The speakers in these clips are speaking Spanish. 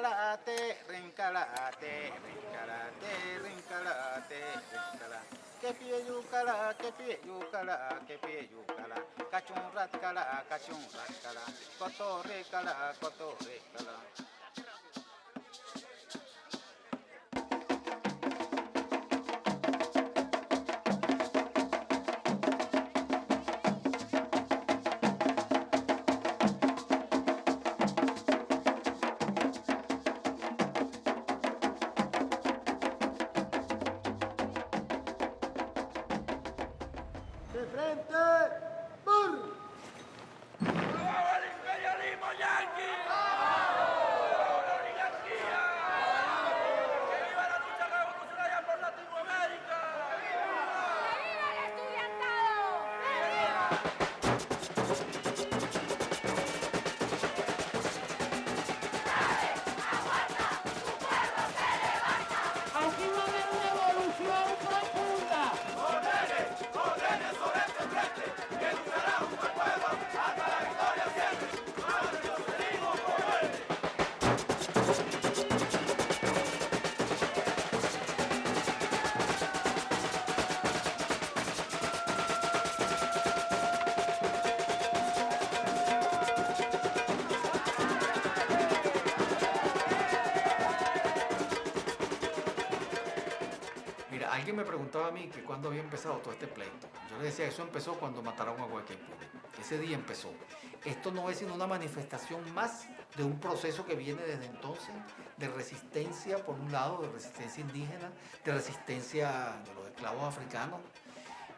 rincalate, rincalate, rincalate, rincalate, rincala. Que pie yucala, que pie yucala, que pie yucala. Cachun ratcala, cotorrecala, cotorrecala. ¡De frente! ¡Burr! ¡Abajo el imperialismo yanqui! ¡Abajo la oligarquía! ¡Que viva la lucha revolucionaria por Latinoamérica! ¡Que viva el estudiantado! ¡Aquí va a haber una evolución profunda! Mira, alguien me preguntaba a mí que cuándo había empezado todo este pleito. Yo le decía, eso empezó cuando mataron a Guayquipure. Ese día empezó. Esto no es sino una manifestación más de un proceso que viene desde entonces de resistencia, por un lado, de resistencia indígena, de resistencia de los esclavos africanos.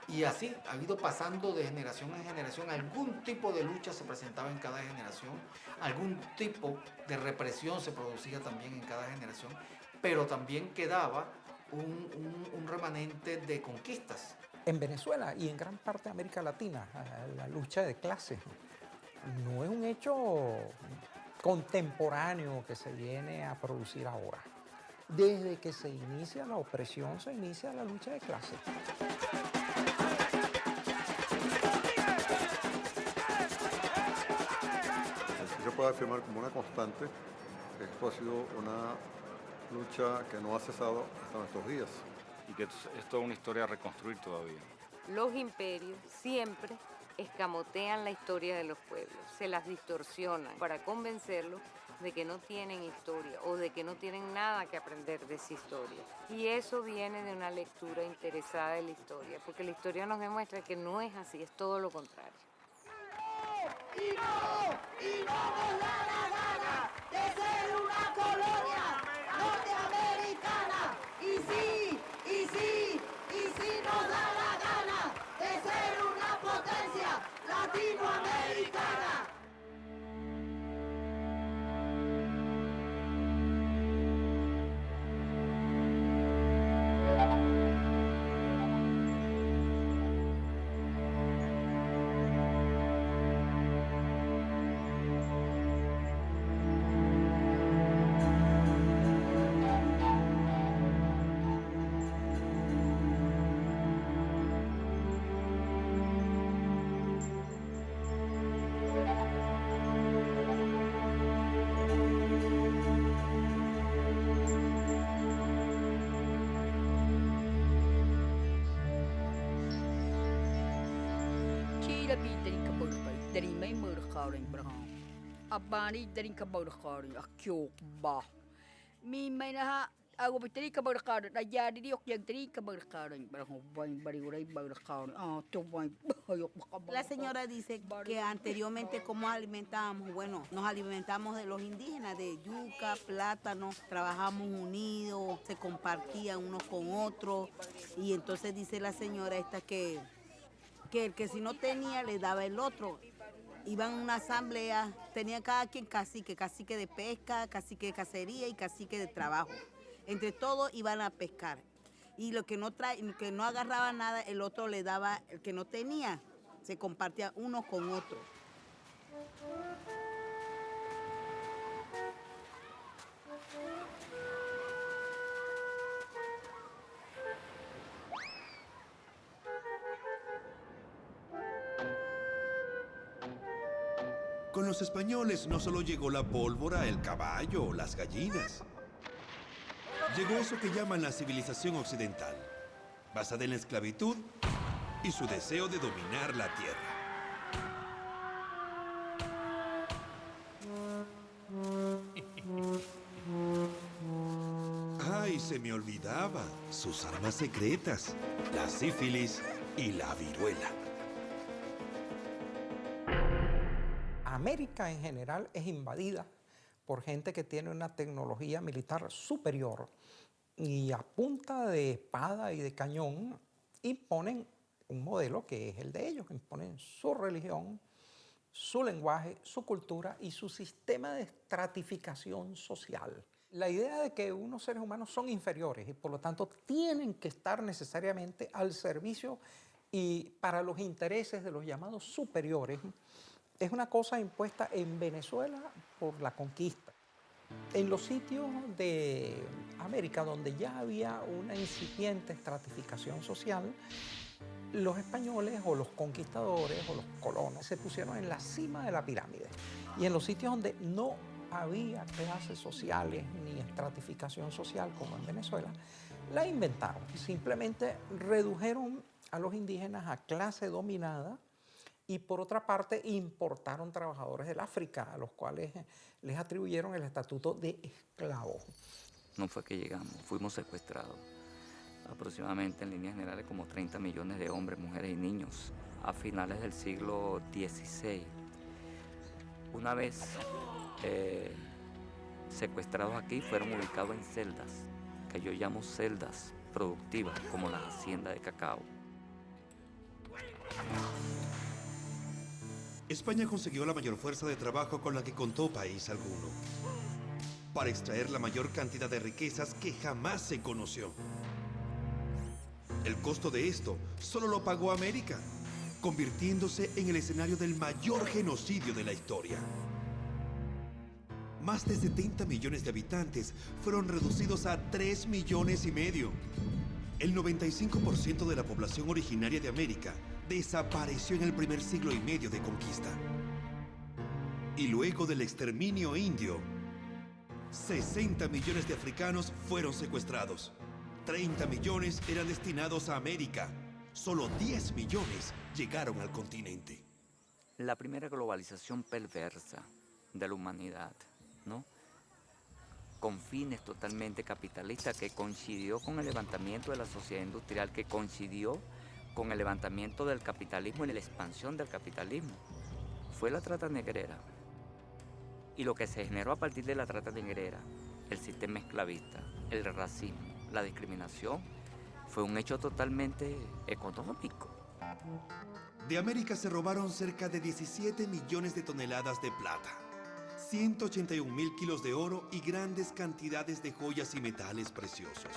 Y así ha ido pasando de generación en generación. Algún tipo de lucha se presentaba en cada generación, algún tipo de represión se producía también en cada generación, pero también quedaba un remanente de conquistas. En Venezuela y en gran parte de América Latina, la lucha de clases no es un hecho contemporáneo que se viene a producir ahora. Desde que se inicia la opresión, se inicia la lucha de clases. Se puede afirmar como una constante que esto ha sido una lucha que no ha cesado hasta nuestros días. Y que es toda una historia a reconstruir todavía. Los imperios siempre escamotean la historia de los pueblos, se las distorsionan para convencerlos de que no tienen historia o de que no tienen nada que aprender de esa historia. Y eso viene de una lectura interesada de la historia, porque la historia nos demuestra que no es así, es todo lo contrario. Y no nos da la gana de ser una colonia norteamericana. Y sí nos da la gana de ser una potencia latinoamericana. Dari may murakaring braham. Abani dari kabarakaring akyok ba. Mi may naha ako bitari kabarakaring. Ayari di ok yang dari kabarakaring braham. Bari uray barakaring. Tuway bayok makabang. La señora dice que anteriormente cómo alimentábamos. Bueno, nos alimentamos de los indígenas, de yuca, plátano, trabajamos unidos, se compartían unos con otros. Y entonces dice la señora esta que el que si no tenía le daba el otro. Iban a una asamblea, tenía cada quien cacique de pesca, cacique de cacería y cacique de trabajo. Entre todos iban a pescar. Y lo que no agarraba nada, el otro le daba, el que no tenía, se compartía uno con otro. Con Con los españoles no solo llegó la pólvora, el caballo o las gallinas. Llegó eso que llaman la civilización occidental, basada en la esclavitud y su deseo de dominar la tierra. ¡Ay, se me olvidaba! Sus armas secretas, la sífilis y la viruela. América en general es invadida por gente que tiene una tecnología militar superior y a punta de espada y de cañón imponen un modelo que es el de ellos, imponen su religión, su lenguaje, su cultura y su sistema de estratificación social. La idea de que unos seres humanos son inferiores y por lo tanto tienen que estar necesariamente al servicio y para los intereses de los llamados superiores es una cosa impuesta en Venezuela por la conquista. En los sitios de América donde ya había una incipiente estratificación social, los españoles o los conquistadores o los colonos se pusieron en la cima de la pirámide. Y en los sitios donde no había clases sociales ni estratificación social como en Venezuela, la inventaron. Simplemente redujeron a los indígenas a clase dominada y por otra parte importaron trabajadores del África, a los cuales les atribuyeron el estatuto de esclavo. No fue que llegamos, fuimos secuestrados. Aproximadamente en líneas generales como 30 millones de hombres, mujeres y niños a finales del siglo XVI. Una vez secuestrados aquí, fueron ubicados en celdas, que yo llamo celdas productivas, como las haciendas de cacao. España consiguió la mayor fuerza de trabajo con la que contó país alguno, para extraer la mayor cantidad de riquezas que jamás se conoció. El costo de esto solo lo pagó América, convirtiéndose en el escenario del mayor genocidio de la historia. Más de 70 millones de habitantes fueron reducidos a 3,5 millones. El 95% de la población originaria de América desapareció en el primer siglo y medio de conquista. Y luego del exterminio indio, 60 millones de africanos fueron secuestrados. 30 millones eran destinados a América. Solo 10 millones llegaron al continente. La primera globalización perversa de la humanidad, ¿no? Con fines totalmente capitalistas, que coincidió con el levantamiento de la sociedad industrial, que coincidió con el levantamiento del capitalismo y la expansión del capitalismo. Fue la trata negrera. Y lo que se generó a partir de la trata negrera, el sistema esclavista, el racismo, la discriminación, fue un hecho totalmente económico. De América se robaron cerca de 17 millones de toneladas de plata, 181,000 kilos de oro y grandes cantidades de joyas y metales preciosos.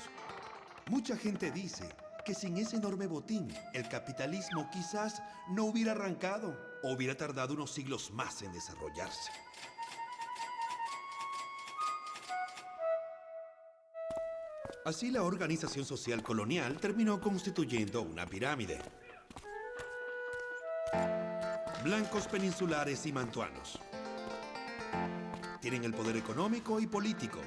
Mucha gente dice que sin ese enorme botín, el capitalismo quizás no hubiera arrancado o hubiera tardado unos siglos más en desarrollarse. Así, la organización social colonial terminó constituyendo una pirámide. Blancos peninsulares y mantuanos tienen el poder económico y político,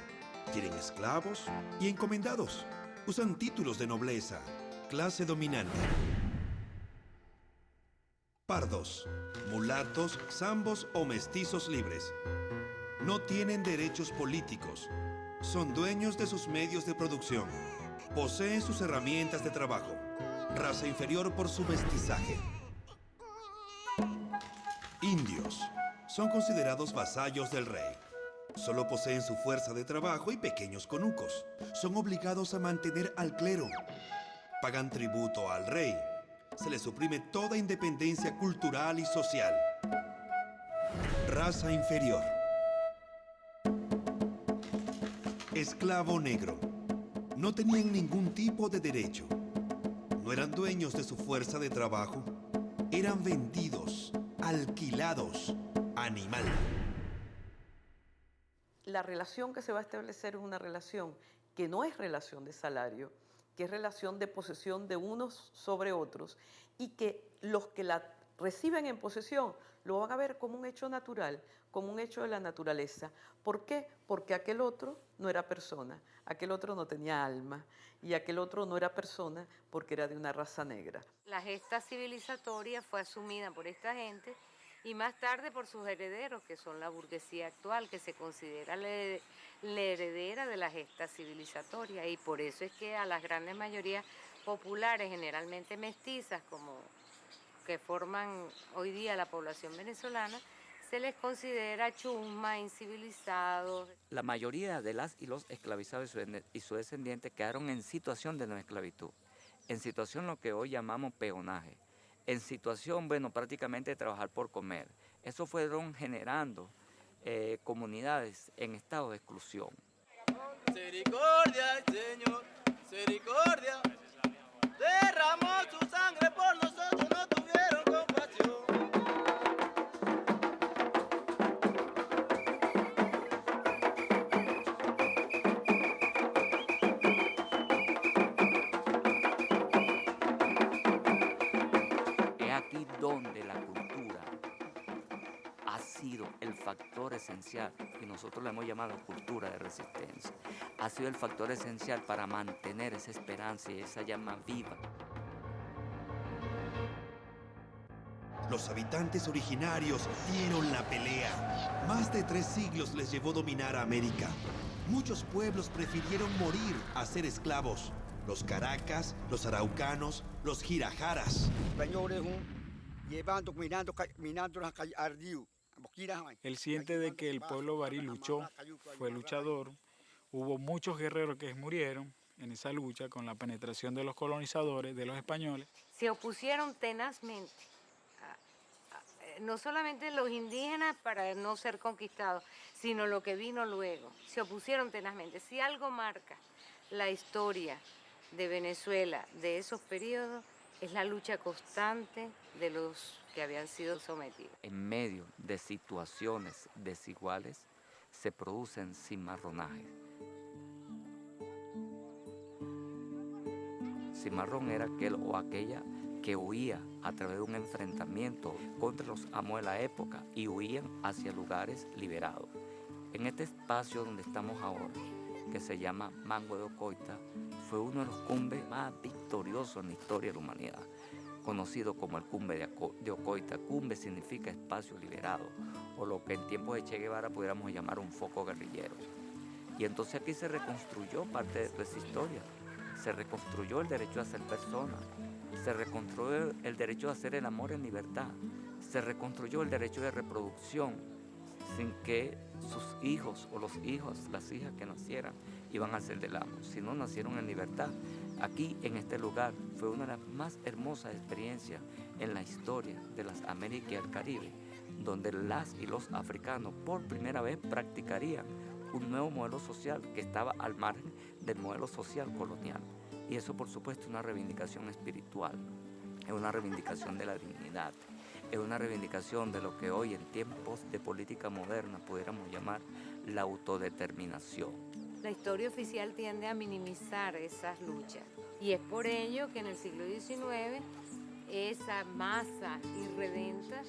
tienen esclavos y encomendados, usan títulos de nobleza, clase dominante. Pardos, mulatos, zambos o mestizos libres. No tienen derechos políticos. Son dueños de sus medios de producción. Poseen sus herramientas de trabajo. Raza inferior por su mestizaje. Indios. Son considerados vasallos del rey. Solo poseen su fuerza de trabajo y pequeños conucos. Son obligados a mantener al clero. Pagan tributo al rey. Se les suprime toda independencia cultural y social. Raza inferior. Esclavo negro. No tenían ningún tipo de derecho. No eran dueños de su fuerza de trabajo. Eran vendidos, alquilados, animal. La relación que se va a establecer es una relación que no es relación de salario, que es relación de posesión de unos sobre otros y que los que la reciben en posesión lo van a ver como un hecho natural, como un hecho de la naturaleza. ¿Por qué? Porque aquel otro no era persona, aquel otro no tenía alma y aquel otro no era persona porque era de una raza negra. La gesta civilizatoria fue asumida por esta gente y más tarde por sus herederos, que son la burguesía actual, que se considera la heredera de la gesta civilizatoria. Y por eso es que a las grandes mayorías populares, generalmente mestizas, como que forman hoy día la población venezolana, se les considera chusma, incivilizados. La mayoría de las y los esclavizados y sus descendientes quedaron en situación de no esclavitud, en situación lo que hoy llamamos peonaje, en situación, bueno, prácticamente de trabajar por comer. Eso fueron generando comunidades en estado de exclusión. Misericordia, Señor, misericordia. Derramó su sangre por nosotros, no tuvieron compasión. Es aquí donde la cultura ha sido el factor esencial, y nosotros la hemos llamado cultura de resistencia. Ha sido el factor esencial para mantener esa esperanza y esa llama viva. Los habitantes originarios dieron la pelea. Más de 3 siglos les llevó dominar a América. Muchos pueblos prefirieron morir a ser esclavos. Los Caracas, los Araucanos, los Girajaras. Él siente de que el pueblo barí luchó, fue luchador. Hubo muchos guerreros que murieron en esa lucha con la penetración de los colonizadores, de los españoles. Se opusieron tenazmente, no solamente los indígenas para no ser conquistados, sino lo que vino luego. Se opusieron tenazmente. Si algo marca la historia de Venezuela de esos periodos, es la lucha constante de los que habían sido sometidos. En medio de situaciones desiguales se producen cimarronajes. Cimarrón era aquel o aquella que huía a través de un enfrentamiento contra los amos de la época y huían hacia lugares liberados. En este espacio donde estamos ahora, que se llama Mango de Ocoita, fue uno de los cumbres más victoriosos en la historia de la humanidad, conocido como el Cumbe de Ocoita. Cumbe significa espacio liberado, o lo que en tiempos de Che Guevara pudiéramos llamar un foco guerrillero. Y entonces aquí se reconstruyó parte de toda esa historia. Se reconstruyó el derecho a ser persona, se reconstruyó el derecho a hacer el amor en libertad, se reconstruyó el derecho de reproducción sin que sus hijos o los hijos, las hijas que nacieran, iban a ser del amo, sino nacieron en libertad. Aquí, en este lugar, fue una de las más hermosas experiencias en la historia de las Américas y el Caribe, donde las y los africanos por primera vez practicarían un nuevo modelo social que estaba al margen del modelo social colonial. Y eso, por supuesto, es una reivindicación espiritual, es una reivindicación de la dignidad, es una reivindicación de lo que hoy en tiempos de política moderna pudiéramos llamar la autodeterminación. La historia oficial tiende a minimizar esas luchas y es por ello que en el siglo XIX esa masa irredenta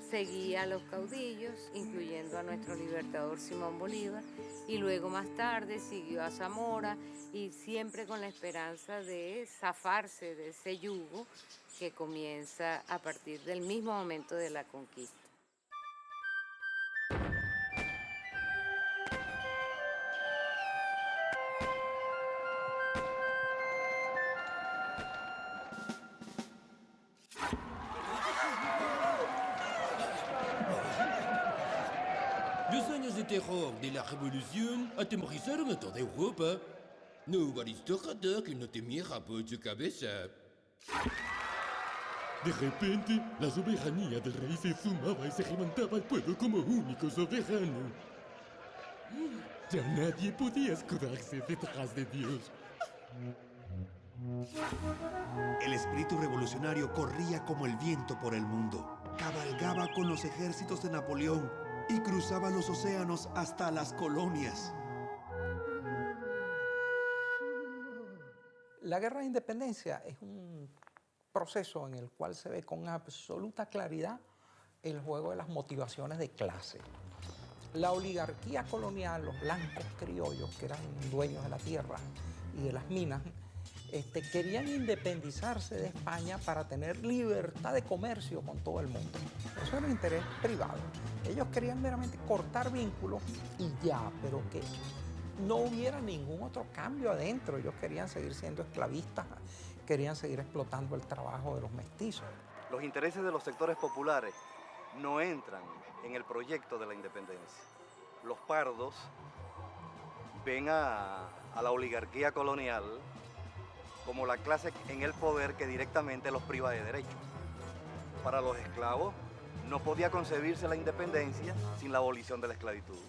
seguía a los caudillos, incluyendo a nuestro libertador Simón Bolívar, y luego más tarde siguió a Zamora, y siempre con la esperanza de zafarse de ese yugo que comienza a partir del mismo momento de la conquista. Los años de terror de la revolución atemorizaron a toda Europa. No hubo aristócrata que no temiera por su cabeza. De repente, la soberanía del rey se sumaba y se levantaba al pueblo como único soberano. Ya nadie podía escudarse detrás de Dios. El espíritu revolucionario corría como el viento por el mundo. Cabalgaba con los ejércitos de Napoleón y cruzaba los océanos hasta las colonias. La guerra de independencia es un proceso en el cual se ve con absoluta claridad el juego de las motivaciones de clase. La oligarquía colonial, los blancos criollos, que eran dueños de la tierra y de las minas, querían independizarse de España para tener libertad de comercio con todo el mundo. Eso era un interés privado. Ellos querían meramente cortar vínculos y ya, pero que no hubiera ningún otro cambio adentro. Ellos querían seguir siendo esclavistas, querían seguir explotando el trabajo de los mestizos. Los intereses de los sectores populares no entran en el proyecto de la independencia. Los pardos ven a la oligarquía colonial como la clase en el poder que directamente los priva de derechos. Para los esclavos no podía concebirse la independencia sin la abolición de la esclavitud.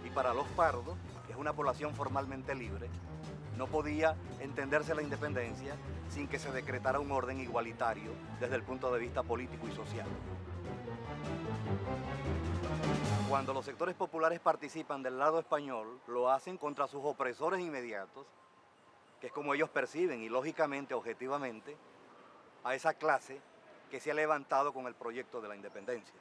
Y para los pardos, que es una población formalmente libre, no podía entenderse la independencia sin que se decretara un orden igualitario desde el punto de vista político y social. Cuando los sectores populares participan del lado español, lo hacen contra sus opresores inmediatos, que es como ellos perciben y lógicamente, objetivamente, a esa clase que se ha levantado con el proyecto de la independencia.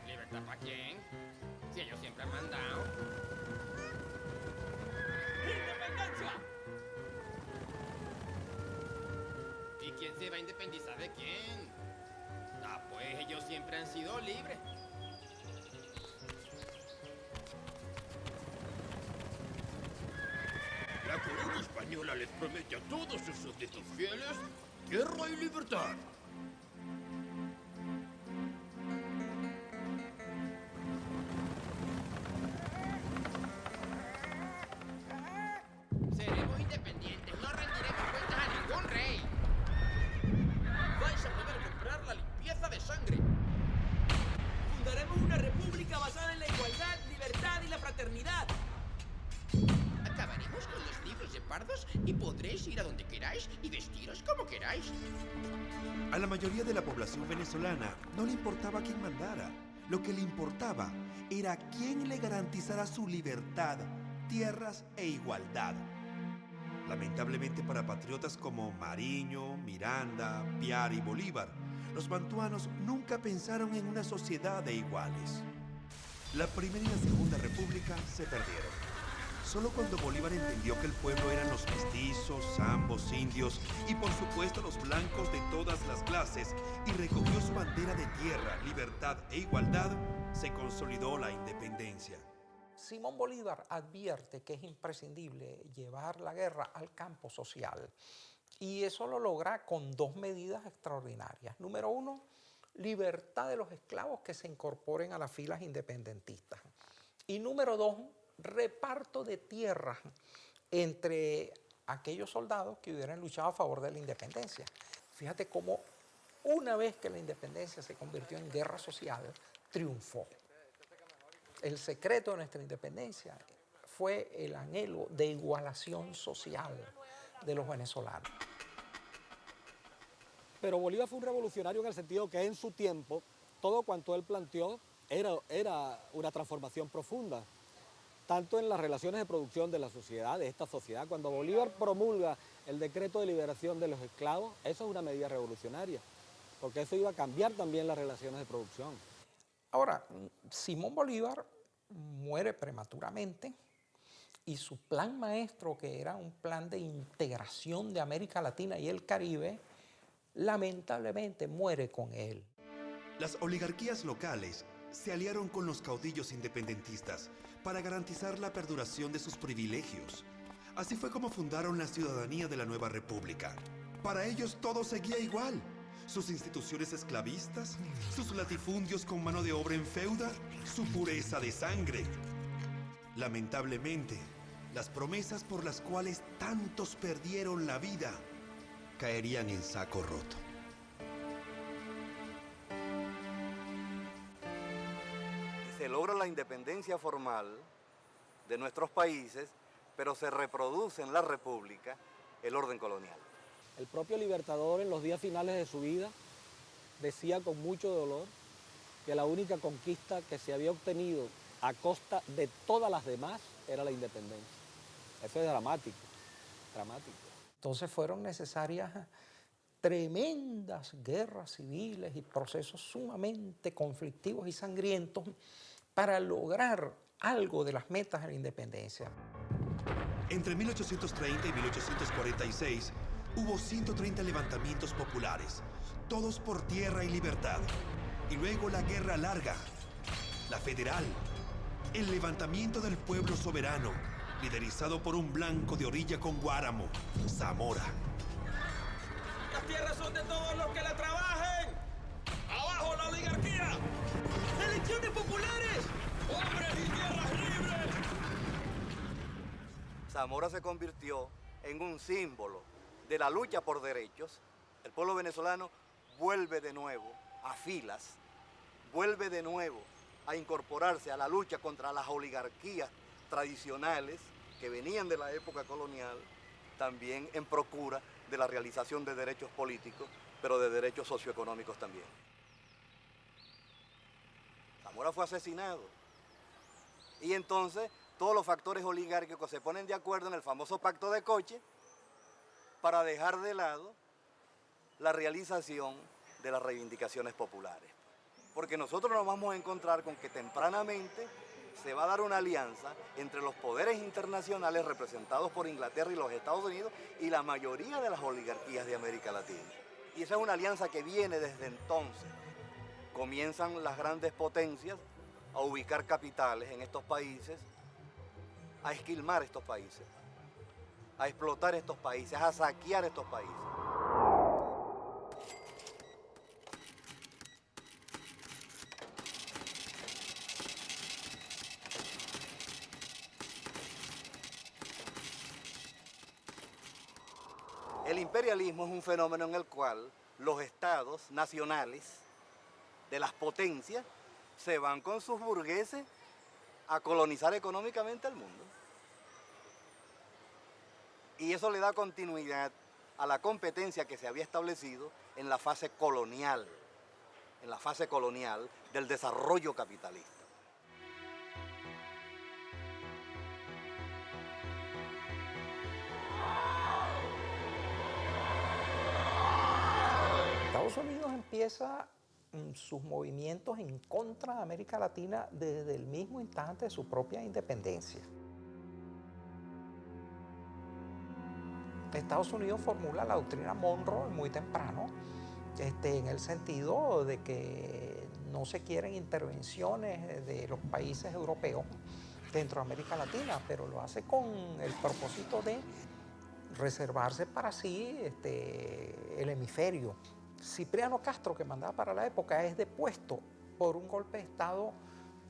¿Libertad para quién? Si ellos siempre han mandado. ¡Independencia! ¿Y quién se va a independizar de quién? Ah, pues ellos siempre han sido libres. La corona española les promete a todos sus súbditos fieles tierra y libertad. Seremos independientes, no rendiremos cuentas a ningún rey. Vais a poder comprar la limpieza de sangre. Fundaremos una república basada en la igualdad, libertad y la fraternidad. Acabaremos con los libros de pardos y podréis ir a donde queráis y vestiros como queráis. A la mayoría de la población venezolana no le importaba quién mandara. Lo que le importaba era quién le garantizara su libertad, tierras e igualdad. Lamentablemente para patriotas como Mariño, Miranda, Piar y Bolívar, los mantuanos nunca pensaron en una sociedad de iguales. La Primera y la Segunda República se perdieron. Solo cuando Bolívar entendió que el pueblo eran los mestizos, zambos, indios y por supuesto los blancos de todas las clases y recogió su bandera de tierra, libertad e igualdad, se consolidó la independencia. Simón Bolívar advierte que es imprescindible llevar la guerra al campo social y eso lo logra con dos medidas extraordinarias. Número uno, libertad de los esclavos que se incorporen a las filas independentistas. Y número dos, reparto de tierras entre aquellos soldados que hubieran luchado a favor de la independencia. Fíjate cómo una vez que la independencia se convirtió en guerra social, triunfó. El secreto de nuestra independencia fue el anhelo de igualación social de los venezolanos. Pero Bolívar fue un revolucionario en el sentido que en su tiempo todo cuanto él planteó era una transformación profunda, tanto en las relaciones de producción de la sociedad, de esta sociedad. Cuando Bolívar promulga el decreto de liberación de los esclavos, eso es una medida revolucionaria, porque eso iba a cambiar también las relaciones de producción. Ahora, Simón Bolívar muere prematuramente y su plan maestro, que era un plan de integración de América Latina y el Caribe, lamentablemente muere con él. Las oligarquías locales se aliaron con los caudillos independentistas para garantizar la perduración de sus privilegios. Así fue como fundaron la ciudadanía de la nueva república. Para ellos todo seguía igual. Sus instituciones esclavistas, sus latifundios con mano de obra en feuda, su pureza de sangre. Lamentablemente, las promesas por las cuales tantos perdieron la vida caerían en saco roto. Se logra la independencia formal de nuestros países, pero se reproduce en la república el orden colonial. El propio Libertador en los días finales de su vida decía con mucho dolor que la única conquista que se había obtenido a costa de todas las demás era la independencia. Eso es dramático, dramático. Entonces fueron necesarias tremendas guerras civiles y procesos sumamente conflictivos y sangrientos para lograr algo de las metas de la independencia. Entre 1830 y 1846 hubo 130 levantamientos populares, todos por tierra y libertad. Y luego la Guerra Larga, la Federal, el levantamiento del pueblo soberano, liderizado por un blanco de orilla con Guáramo, Zamora. Las tierras son de todos los que la trabajen. ¡Abajo la oligarquía! ¡Elecciones populares! ¡Hombres y tierras libres! Zamora se convirtió en un símbolo de la lucha por derechos. El pueblo venezolano vuelve de nuevo a filas, vuelve de nuevo a incorporarse a la lucha contra las oligarquías tradicionales que venían de la época colonial, también en procura de la realización de derechos políticos, pero de derechos socioeconómicos también. Zamora fue asesinado. Y entonces todos los factores oligárquicos se ponen de acuerdo en el famoso pacto de Coche para dejar de lado la realización de las reivindicaciones populares. Porque nosotros nos vamos a encontrar con que tempranamente se va a dar una alianza entre los poderes internacionales representados por Inglaterra y los Estados Unidos y la mayoría de las oligarquías de América Latina. Y esa es una alianza que viene desde entonces. Comienzan las grandes potencias a ubicar capitales en estos países, a esquilmar estos países, a explotar estos países, a saquear estos países. El imperialismo es un fenómeno en el cual los estados nacionales de las potencias se van con sus burgueses a colonizar económicamente el mundo. Y eso le da continuidad a la competencia que se había establecido en la fase colonial del desarrollo capitalista. Estados Unidos empieza sus movimientos en contra de América Latina desde el mismo instante de su propia independencia. Estados Unidos formula la doctrina Monroe muy temprano, en el sentido de que no se quieren intervenciones de los países europeos dentro de América Latina, pero lo hace con el propósito de reservarse para sí el hemisferio. Cipriano Castro, que mandaba para la época, es depuesto por un golpe de Estado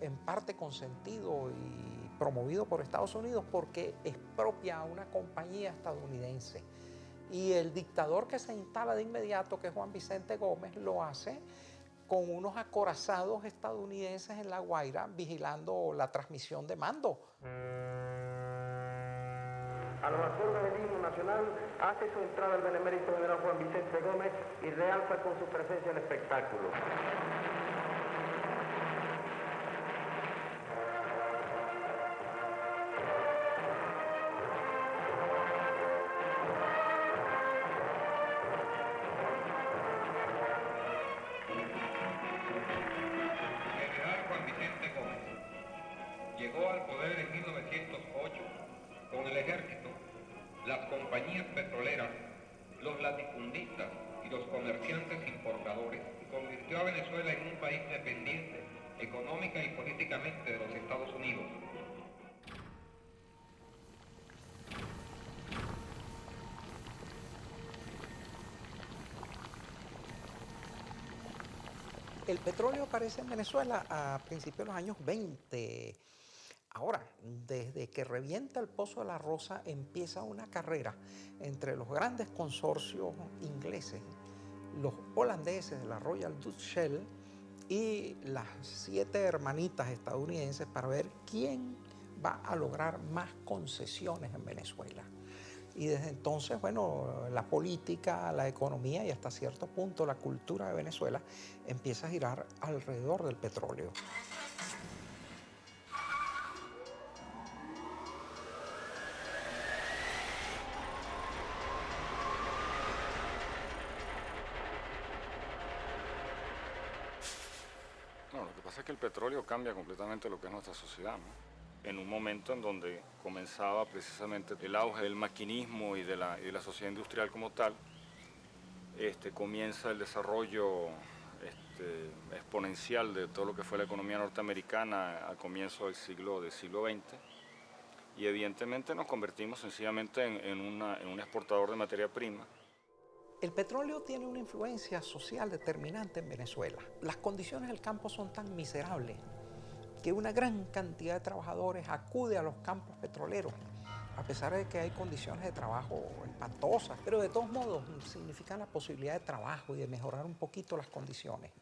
en parte consentido y promovido por Estados Unidos porque expropia a una compañía estadounidense. Y el dictador que se instala de inmediato, que es Juan Vicente Gómez, lo hace con unos acorazados estadounidenses en La Guaira vigilando la transmisión de mando. A los acordes del himno nacional hace su entrada el benemérito general Juan Vicente Gómez y realza con su presencia el espectáculo. General Juan Vicente Gómez llegó al poder en 1908 con el ejército, las compañías petroleras, los latifundistas y los comerciantes importadores, y convirtió a Venezuela en un país dependiente económica y políticamente de los Estados Unidos. El petróleo aparece en Venezuela a principios de los años 20. Ahora, desde que revienta el Pozo de la Rosa, empieza una carrera entre los grandes consorcios ingleses, los holandeses de la Royal Dutch Shell y las 7 hermanitas estadounidenses para ver quién va a lograr más concesiones en Venezuela. Y desde entonces, bueno, la política, la economía y hasta cierto punto la cultura de Venezuela empieza a girar alrededor del petróleo. No, lo que pasa es que el petróleo cambia completamente lo que es nuestra sociedad, ¿no? En un momento en donde comenzaba precisamente el auge del maquinismo y de la sociedad industrial como tal, comienza el desarrollo exponencial de todo lo que fue la economía norteamericana al comienzo del siglo XX, y evidentemente nos convertimos sencillamente en un exportador de materia prima. El petróleo tiene una influencia social determinante en Venezuela. Las condiciones del campo son tan miserables que una gran cantidad de trabajadores acude a los campos petroleros, a pesar de que hay condiciones de trabajo espantosas, pero de todos modos significan la posibilidad de trabajo y de mejorar un poquito las condiciones.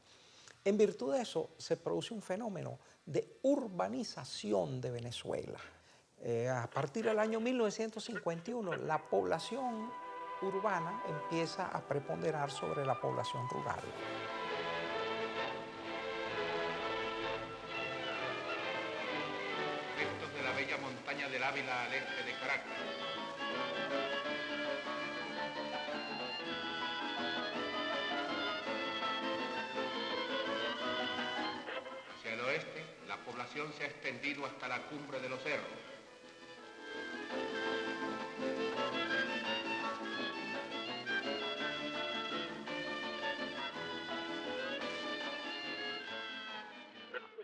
En virtud de eso se produce un fenómeno de urbanización de Venezuela. A partir del año 1951, la población urbana empieza a preponderar sobre la población rural. Restos de la bella montaña del Ávila al este de Caracas. Hacia el oeste, la población se ha extendido hasta la cumbre de los cerros.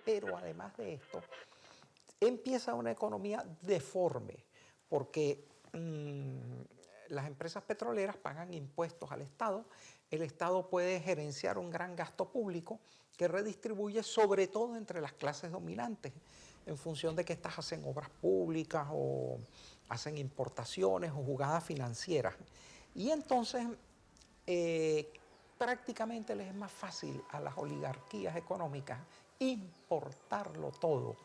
Pero además de esto, empieza una economía deforme, porque las empresas petroleras pagan impuestos al Estado, el Estado puede gerenciar un gran gasto público que redistribuye sobre todo entre las clases dominantes, en función de que estas hacen obras públicas o hacen importaciones o jugadas financieras. Y entonces prácticamente les es más fácil a las oligarquías económicas importarlo todo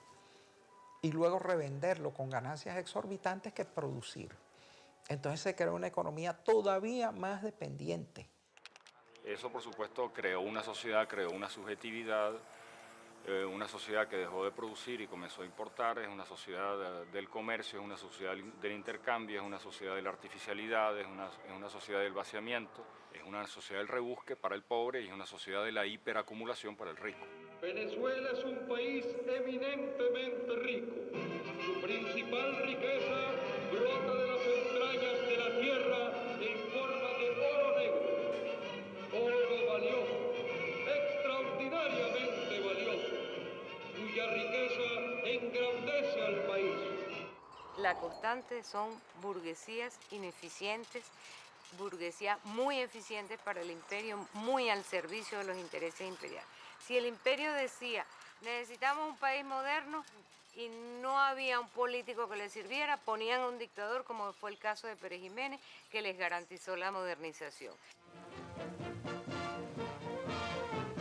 y luego revenderlo con ganancias exorbitantes que producir. Entonces se creó una economía todavía más dependiente. Eso, por supuesto, creó una sociedad, creó una subjetividad, una sociedad que dejó de producir y comenzó a importar, es una sociedad del comercio, es una sociedad del intercambio, es una sociedad de la artificialidad, es una sociedad del vaciamiento, es una sociedad del rebusque para el pobre y es una sociedad de la hiperacumulación para el rico. Venezuela es un país eminentemente rico. Su principal riqueza brota de las entrañas de la tierra en forma de oro negro. Oro valioso, extraordinariamente valioso, cuya riqueza engrandece al país. La constante son burguesías ineficientes, burguesía muy eficientes para el imperio, muy al servicio de los intereses imperiales. Si el imperio decía, necesitamos un país moderno y no había un político que le sirviera, ponían a un dictador, como fue el caso de Pérez Jiménez, que les garantizó la modernización.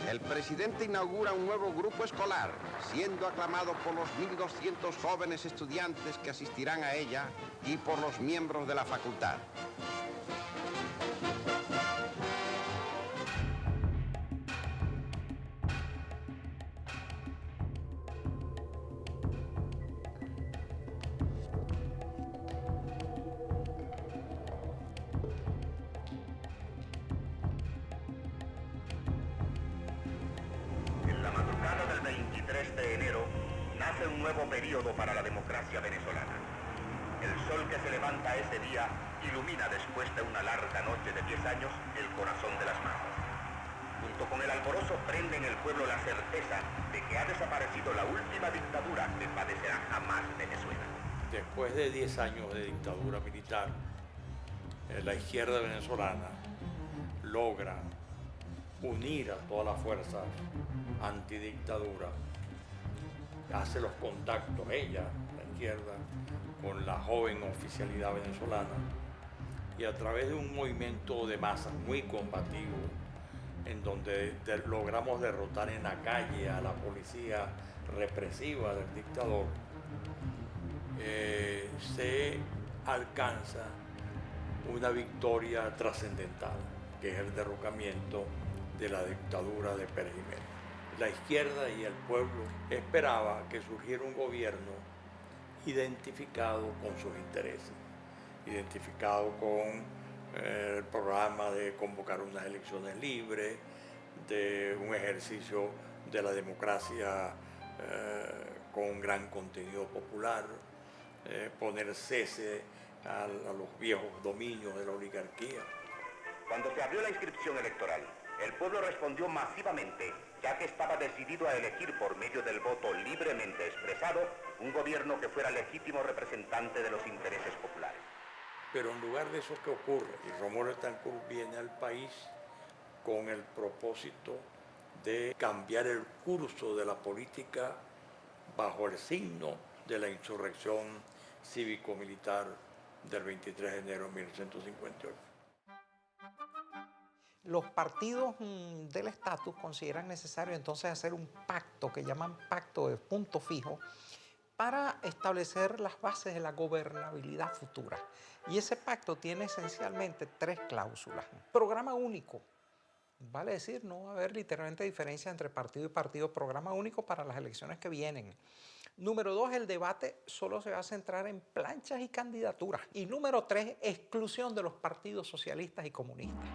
El presidente inaugura un nuevo grupo escolar, siendo aclamado por los 1.200 jóvenes estudiantes que asistirán a ella y por los miembros de la facultad. En la madrugada del 23 de enero nace un nuevo periodo para la democracia venezolana. El sol que se levanta ese día ilumina después de una larga noche de 10 años el corazón de las masas. Junto con el alborozo prende en el pueblo la certeza de que ha desaparecido la última dictadura que padecerá jamás Venezuela. Después de 10 años de dictadura militar, la izquierda venezolana logra unir a todas las fuerzas antidictadura, hace los contactos, ella, la izquierda, con la joven oficialidad venezolana, y a través de un movimiento de masas muy combativo, en donde logramos derrotar en la calle a la policía represiva del dictador, se alcanza una victoria trascendental, que es el derrocamiento de la dictadura de Pérez Jiménez. La izquierda y el pueblo esperaba que surgiera un gobierno identificado con sus intereses, identificado con el programa de convocar unas elecciones libres, de un ejercicio de la democracia con un gran contenido popular, poner cese a los viejos dominios de la oligarquía. Cuando se abrió la inscripción electoral, el pueblo respondió masivamente, ya que estaba decidido a elegir por medio del voto libremente expresado un gobierno que fuera legítimo representante de los intereses populares. Pero en lugar de eso, ¿qué ocurre? Y Romualdo Betancourt viene al país con el propósito de cambiar el curso de la política bajo el signo de la insurrección cívico-militar del 23 de enero de 1958. Los partidos del estatus consideran necesario entonces hacer un pacto que llaman pacto de punto fijo para establecer las bases de la gobernabilidad futura. Y ese pacto tiene esencialmente 3 cláusulas. Programa único, vale decir, no va a haber literalmente diferencia entre partido y partido, programa único para las elecciones que vienen. Número 2, el debate solo se va a centrar en planchas y candidaturas. Y número 3, exclusión de los partidos socialistas y comunistas.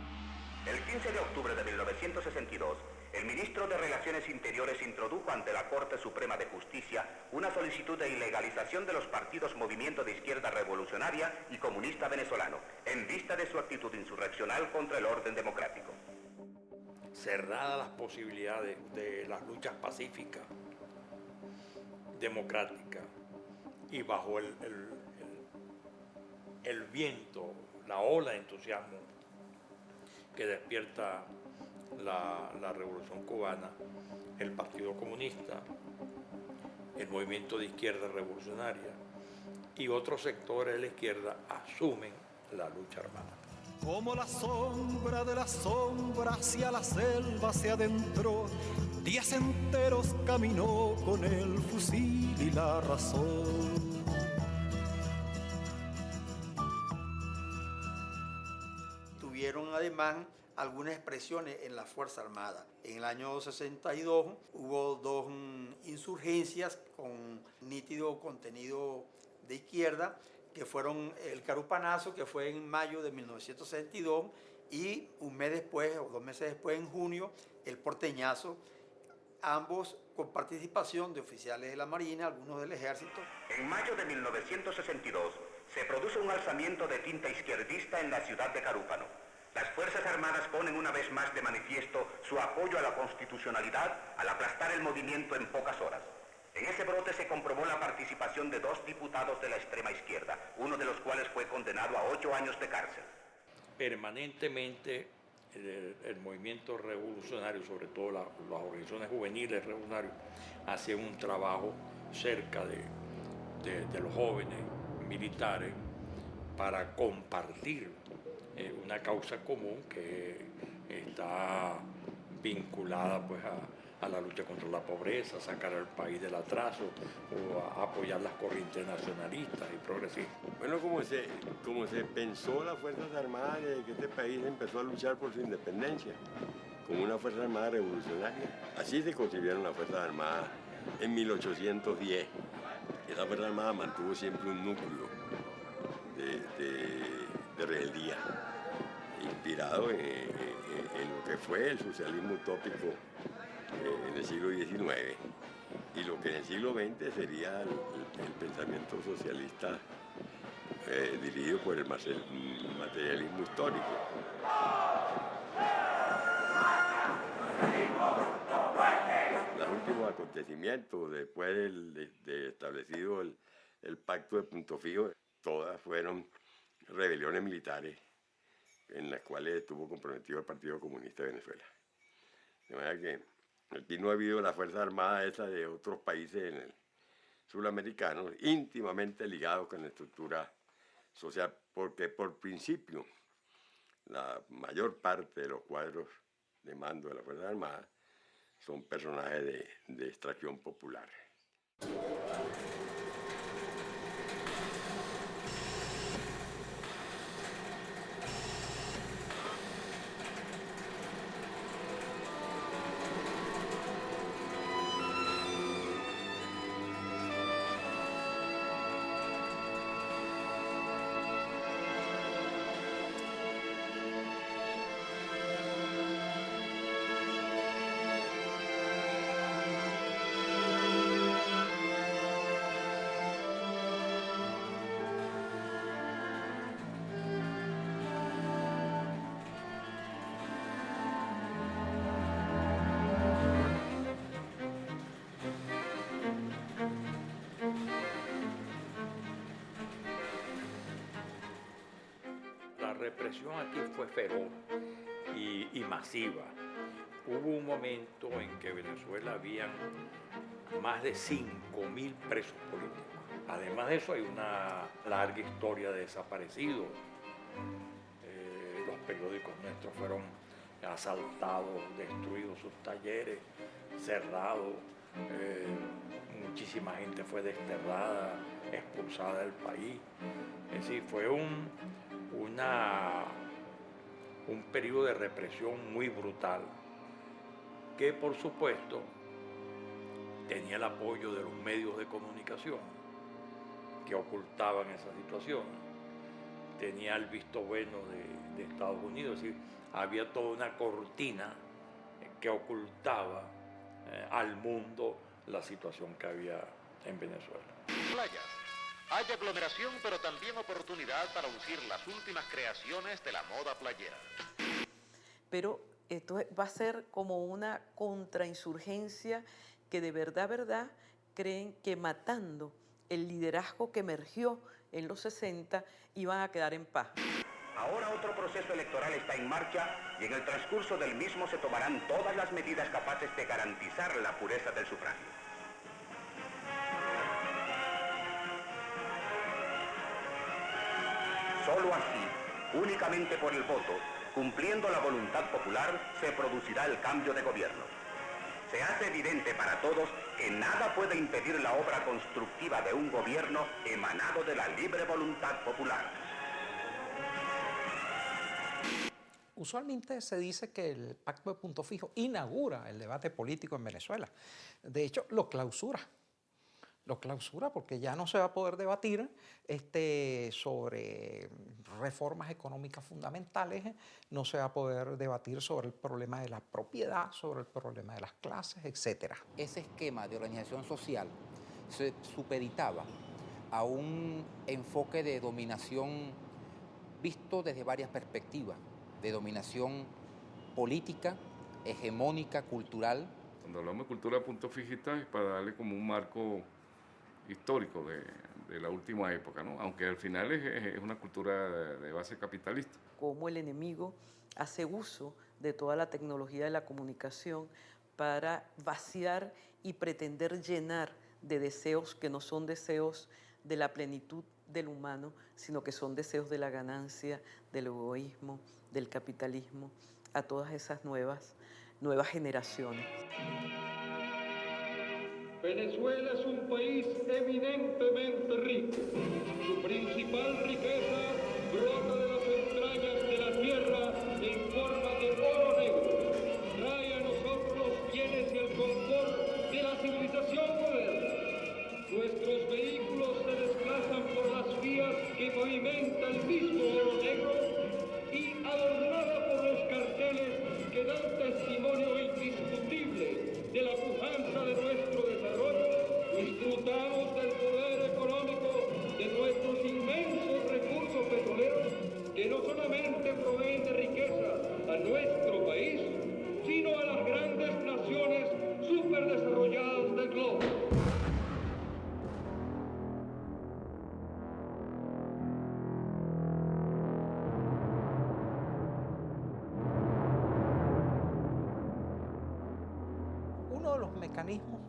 El 15 de octubre de 1962, el ministro de Relaciones Interiores introdujo ante la Corte Suprema de Justicia una solicitud de ilegalización de los partidos Movimiento de Izquierda Revolucionaria y Comunista Venezolano, en vista de su actitud insurreccional contra el orden democrático. Cerradas las posibilidades de las luchas pacíficas, democráticas, y bajo el viento, la ola de entusiasmo que despierta la Revolución Cubana, el Partido Comunista, el Movimiento de Izquierda Revolucionaria y otros sectores de la izquierda asumen la lucha armada. Como la sombra de la sombra hacia la selva se adentró, días enteros caminó con el fusil y la razón. Tuvieron además algunas expresiones en la Fuerza Armada. En el año 62 hubo 2 insurgencias con nítido contenido de izquierda, que fueron el Carupanazo, que fue en mayo de 1962, y un mes después, o 2 meses después, en junio, el Porteñazo, ambos con participación de oficiales de la Marina, algunos del Ejército. En mayo de 1962 se produce un alzamiento de tinta izquierdista en la ciudad de Carúpano. Las Fuerzas Armadas ponen una vez más de manifiesto su apoyo a la constitucionalidad al aplastar el movimiento en pocas horas. En ese brote se comprobó la participación de 2 diputados de la extrema izquierda, uno de los cuales fue condenado a 8 años de cárcel. Permanentemente el movimiento revolucionario, sobre todo las organizaciones juveniles revolucionarias, hacían un trabajo cerca de los jóvenes militares para compartir una causa común que está vinculada pues a la lucha contra la pobreza, sacar al país del atraso o a apoyar las corrientes nacionalistas y progresistas. Bueno, como se pensó las Fuerzas Armadas desde que este país empezó a luchar por su independencia, como una Fuerza Armada revolucionaria. Así se concibieron las Fuerzas Armadas en 1810. Esa Fuerza Armada mantuvo siempre un núcleo de rebeldía, inspirado en lo que fue el socialismo utópico en el siglo XIX y lo que en el siglo XX sería el pensamiento socialista dirigido por el materialismo histórico. Los últimos acontecimientos después de establecido el pacto de punto fijo, todas fueron rebeliones militares en las cuales estuvo comprometido el Partido Comunista de Venezuela. De manera que aquí no ha habido la Fuerza Armada esa de otros países sudamericanos íntimamente ligados con la estructura social, porque por principio la mayor parte de los cuadros de mando de la Fuerza Armada son personajes de extracción popular. represión aquí fue feroz y masiva. Hubo un momento en que en Venezuela habían más de 5.000 presos políticos. Además de eso hay una larga historia de desaparecidos. Los periódicos nuestros fueron asaltados, destruidos sus talleres, cerrados. Muchísima gente fue desterrada, expulsada del país. Es decir, fue un periodo de represión muy brutal, que por supuesto tenía el apoyo de los medios de comunicación que ocultaban esa situación, tenía el visto bueno de Estados Unidos, es decir, había toda una cortina que ocultaba al mundo la situación que había en Venezuela. Playas. Hay aglomeración, pero también oportunidad para lucir las últimas creaciones de la moda playera. Pero esto va a ser como una contrainsurgencia que de verdad creen que matando el liderazgo que emergió en los 60 iban a quedar en paz. Ahora otro proceso electoral está en marcha y en el transcurso del mismo se tomarán todas las medidas capaces de garantizar la pureza del sufragio. Solo así, únicamente por el voto, cumpliendo la voluntad popular, se producirá el cambio de gobierno. Se hace evidente para todos que nada puede impedir la obra constructiva de un gobierno emanado de la libre voluntad popular. Usualmente se dice que el Pacto de Punto Fijo inaugura el debate político en Venezuela. De hecho, lo clausura. Lo clausura porque ya no se va a poder debatir sobre reformas económicas fundamentales, no se va a poder debatir sobre el problema de la propiedad, sobre el problema de las clases, etc. Ese esquema de organización social se supeditaba a un enfoque de dominación visto desde varias perspectivas, de dominación política, hegemónica, cultural. Cuando hablamos de cultura punto fijista es para darle como un marco histórico de la última época, ¿no? Aunque al final es una cultura de base capitalista. Cómo el enemigo hace uso de toda la tecnología de la comunicación para vaciar y pretender llenar de deseos que no son deseos de la plenitud del humano, sino que son deseos de la ganancia, del egoísmo, del capitalismo, a todas esas nuevas generaciones. Venezuela es un país eminentemente rico. Su principal riqueza brota de las entrañas de la tierra en forma de oro negro. Trae a nosotros los bienes y el confort de la civilización moderna. Nuestros vehículos se desplazan por las vías que pavimenta el mismo oro negro y adornada por los carteles que dan testimonio indiscutible de la pujanza de nuestro desarrollo, disfrutamos del poder económico de nuestros inmensos recursos petroleros que no solamente proveen de riqueza a nuestro país, sino a las grandes naciones superdesarrolladas del globo. Uno de los mecanismos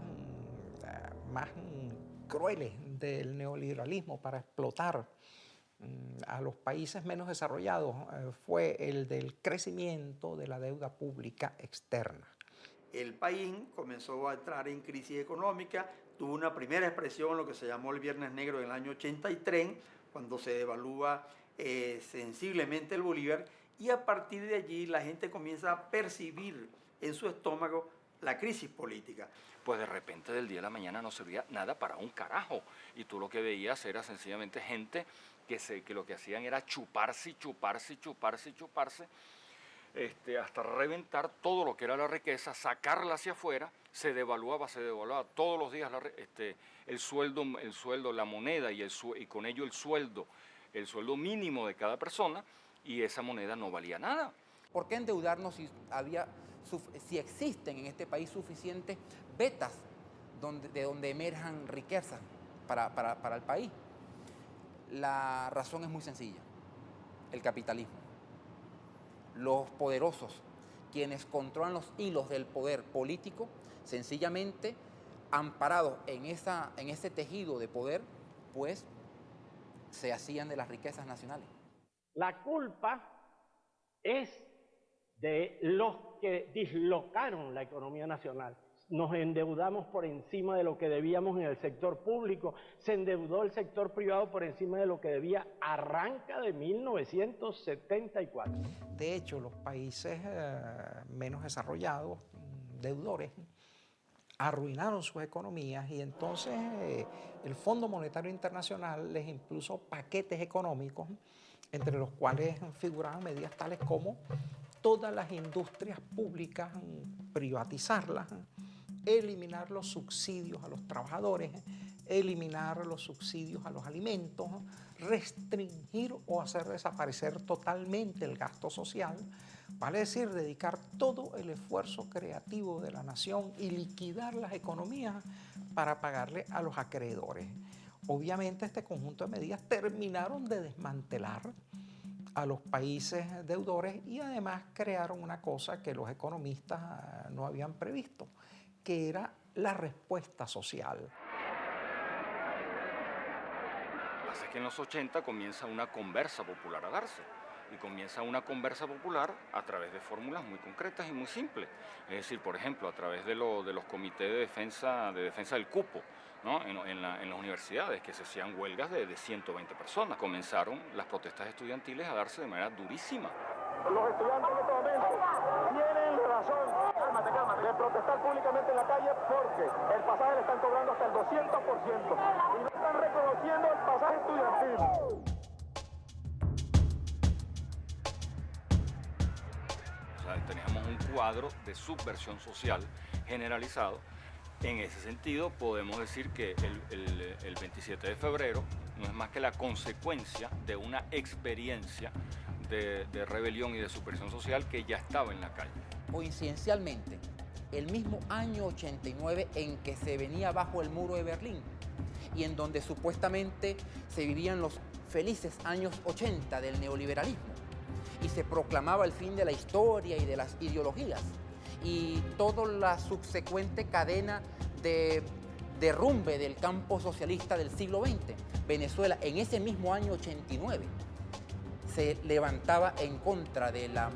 más crueles del neoliberalismo para explotar a los países menos desarrollados fue el del crecimiento de la deuda pública externa. El país comenzó a entrar en crisis económica, tuvo una primera expresión, lo que se llamó el Viernes Negro en el año 83, cuando se devalúa sensiblemente el bolívar, y a partir de allí la gente comienza a percibir en su estómago la crisis política. Pues de repente del día a la mañana no servía nada para un carajo. Y tú lo que veías era sencillamente gente que lo que hacían era chuparse, hasta reventar todo lo que era la riqueza, sacarla hacia afuera, se devaluaba todos los días el sueldo, la moneda y con ello el sueldo mínimo de cada persona, y esa moneda no valía nada. ¿Por qué endeudarnos si existen en este país suficientes vetas de donde emerjan riquezas para el país? La razón es muy sencilla: el capitalismo. los poderosos, quienes controlan los hilos del poder político, sencillamente amparados en ese tejido de poder, pues se hacían de las riquezas nacionales. La culpa es de los que dislocaron la economía nacional. Nos endeudamos por encima de lo que debíamos en el sector público, se endeudó el sector privado por encima de lo que debía, arranca de 1974. De hecho, los países menos desarrollados, deudores, arruinaron sus economías y entonces el Fondo Monetario Internacional les impuso paquetes económicos, entre los cuales figuraban medidas tales como todas las industrias públicas, privatizarlas, eliminar los subsidios a los trabajadores, eliminar los subsidios a los alimentos, restringir o hacer desaparecer totalmente el gasto social, vale decir, dedicar todo el esfuerzo creativo de la nación y liquidar las economías para pagarle a los acreedores. Obviamente este conjunto de medidas terminaron de desmantelar a los países deudores y además crearon una cosa que los economistas no habían previsto, que era la respuesta social. Así que en los 80 comienza una conversa popular a darse. Y comienza una conversa popular a través de fórmulas muy concretas y muy simples. Es decir, por ejemplo, a través de los comités de defensa del cupo, ¿no? en las universidades, que se hacían huelgas de 120 personas. Comenzaron las protestas estudiantiles a darse de manera durísima. Los estudiantes en este momento tienen razón de protestar públicamente en la calle porque el pasaje le están cobrando hasta el 200% y no están reconociendo el pasaje estudiantil. Teníamos un cuadro de subversión social generalizado. En ese sentido, podemos decir que el 27 de febrero no es más que la consecuencia de una experiencia de rebelión y de subversión social que ya estaba en la calle. Coincidencialmente, el mismo año 89 en que se venía bajo el muro de Berlín y en donde supuestamente se vivían los felices años 80 del neoliberalismo, y se proclamaba el fin de la historia y de las ideologías y toda la subsecuente cadena de derrumbe del campo socialista del siglo XX. Venezuela en ese mismo año 89 se levantaba en contra de la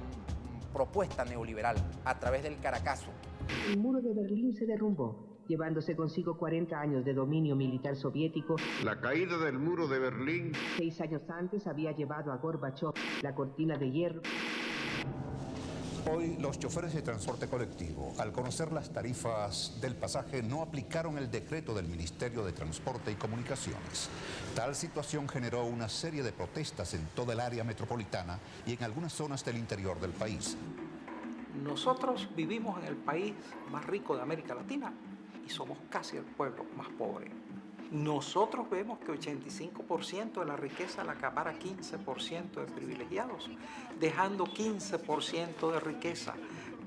propuesta neoliberal a través del Caracazo. El muro de Berlín se derrumbó, llevándose consigo 40 años de dominio militar soviético. La caída del muro de Berlín 6 años antes había llevado a Gorbachov la cortina de hierro. Hoy los choferes de transporte colectivo, al conocer las tarifas del pasaje, no aplicaron el decreto del Ministerio de Transporte y Comunicaciones. Tal situación generó una serie de protestas en toda el área metropolitana y en algunas zonas del interior del país. Nosotros vivimos en el país más rico de América Latina y somos casi el pueblo más pobre. Nosotros vemos que 85% de la riqueza la acapara 15% de privilegiados, dejando 15% de riqueza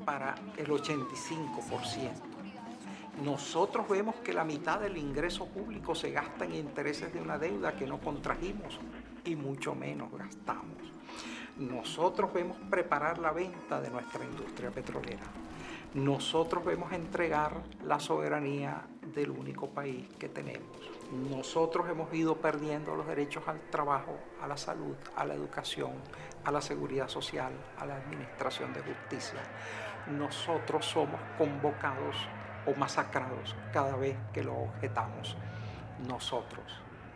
para el 85%. Nosotros vemos que la mitad del ingreso público se gasta en intereses de una deuda que no contrajimos y mucho menos gastamos. Nosotros vemos preparar la venta de nuestra industria petrolera. Nosotros vemos entregar la soberanía del único país que tenemos. Nosotros hemos ido perdiendo los derechos al trabajo, a la salud, a la educación, a la seguridad social, a la administración de justicia. Nosotros somos convocados o masacrados cada vez que lo objetamos. Nosotros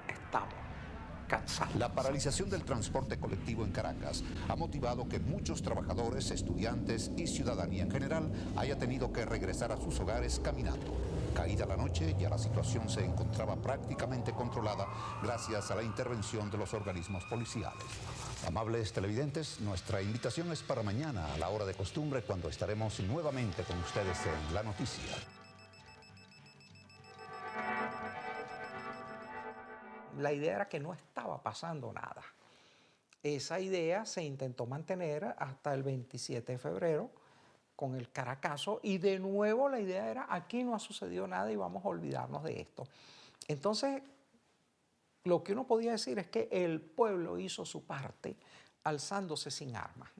estamos cansados. La paralización del transporte colectivo en Caracas ha motivado que muchos trabajadores, estudiantes y ciudadanía en general haya tenido que regresar a sus hogares caminando. Caída la noche, ya la situación se encontraba prácticamente controlada gracias a la intervención de los organismos policiales. Amables televidentes, nuestra invitación es para mañana a la hora de costumbre, cuando estaremos nuevamente con ustedes en La Noticia. La idea era que no estaba pasando nada. Esa idea se intentó mantener hasta el 27 de febrero con el Caracazo y de nuevo la idea era aquí no ha sucedido nada y vamos a olvidarnos de esto. Entonces, lo que uno podía decir es que el pueblo hizo su parte alzándose sin armas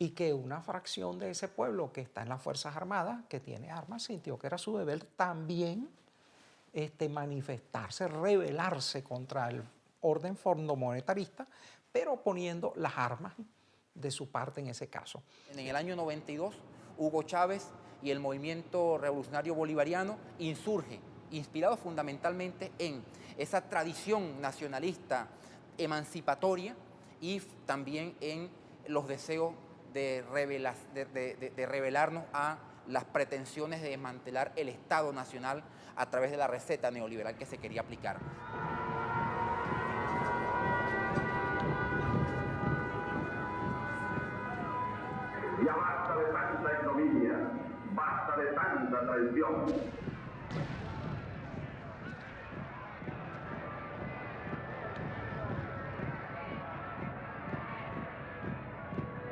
y que una fracción de ese pueblo que está en las Fuerzas Armadas, que tiene armas, sintió que era su deber también manifestarse, rebelarse contra el orden fondomonetarista, pero poniendo las armas de su parte en ese caso. En el año 92, Hugo Chávez y el movimiento revolucionario bolivariano insurge, inspirado fundamentalmente en esa tradición nacionalista emancipatoria y también en los deseos de rebelarnos a las pretensiones de desmantelar el Estado Nacional a través de la receta neoliberal que se quería aplicar. Ya basta de tanta ignominia, basta de tanta traición.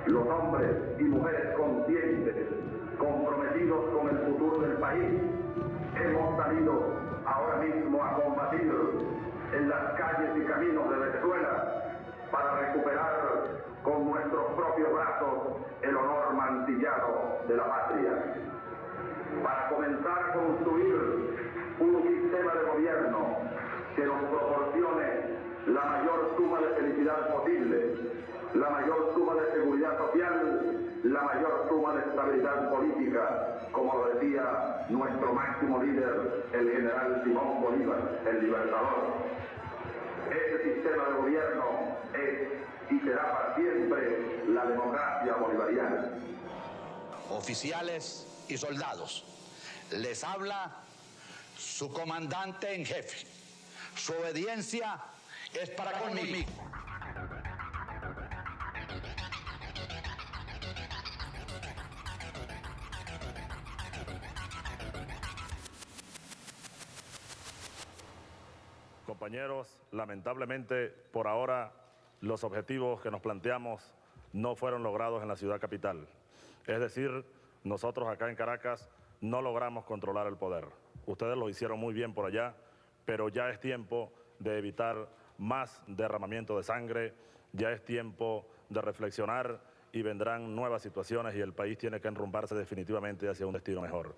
Los hombres y mujeres conscientes, comprometidos con el futuro del país, hemos salido ahora mismo a combatir en las calles y caminos de Venezuela para recuperar con nuestros propios brazos el honor mancillado de la patria, para comenzar a construir un sistema de gobierno que nos proporcione la mayor suma de felicidad posible, la mayor suma de seguridad social, la mayor suma de estabilidad política, como lo decía nuestro máximo líder, el general Simón Bolívar, el libertador. Ese sistema de gobierno es y será para siempre la democracia bolivariana. Oficiales y soldados, les habla su comandante en jefe. Su obediencia es para conmigo. Compañeros, lamentablemente por ahora los objetivos que nos planteamos no fueron logrados en la ciudad capital. Es decir, nosotros acá en Caracas no logramos controlar el poder. Ustedes lo hicieron muy bien por allá, pero ya es tiempo de evitar más derramamiento de sangre, ya es tiempo de reflexionar y vendrán nuevas situaciones y el país tiene que enrumbarse definitivamente hacia un destino mejor.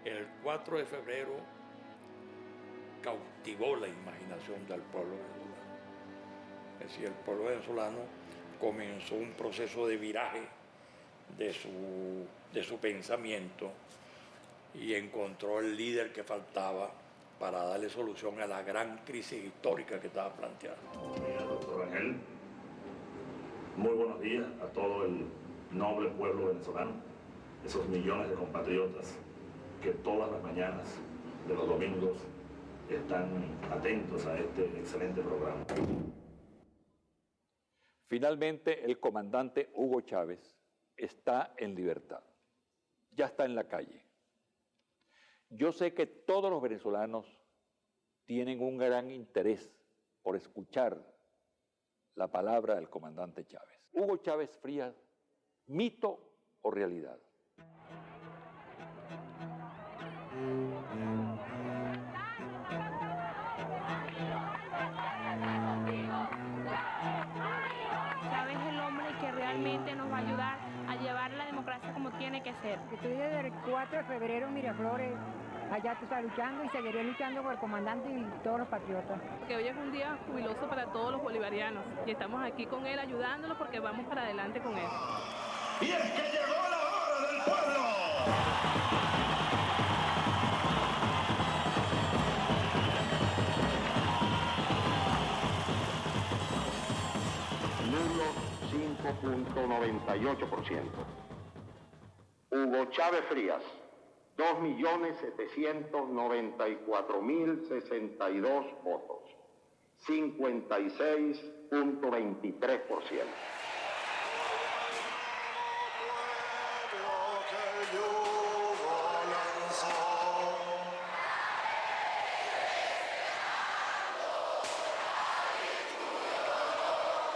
El 4 de febrero cautivó la imaginación del pueblo venezolano. Es decir, el pueblo venezolano comenzó un proceso de viraje de su pensamiento y encontró el líder que faltaba para darle solución a la gran crisis histórica que estaba planteando. Buenos días, doctor Ángel. Muy buenos días a todo el noble pueblo venezolano, esos millones de compatriotas que todas las mañanas de los domingos están atentos a este excelente programa. Finalmente, el comandante Hugo Chávez está en libertad. Ya está en la calle. Yo sé que todos los venezolanos tienen un gran interés por escuchar la palabra del comandante Chávez. Hugo Chávez Frías, ¿mito o realidad? Chávez es el hombre que realmente nos va a ayudar a llevar la democracia como tiene que ser. Estoy desde el 4 de febrero en Miraflores, allá tú estás luchando y seguiré luchando por el comandante y todos los patriotas. Porque hoy es un día jubiloso para todos los bolivarianos y estamos aquí con él ayudándolo porque vamos para adelante con él. Y es que llegó la hora del pueblo. Nulo 5.98%. Hugo Chávez Frías, 2.794.062 votos, 56.23%.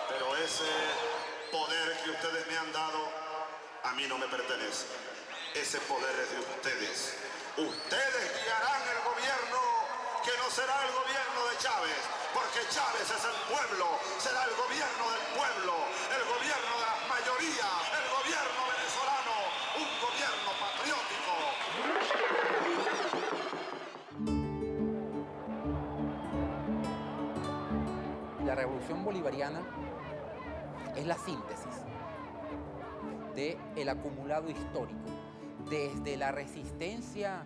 Pero ese poder que ustedes a mí no me pertenece. Ese poder es de ustedes. Ustedes guiarán el gobierno, que no será el gobierno de Chávez, porque Chávez es el pueblo, será el gobierno del pueblo, el gobierno de las mayorías, el gobierno venezolano, un gobierno patriótico. La revolución bolivariana es la síntesis del acumulado histórico, desde la resistencia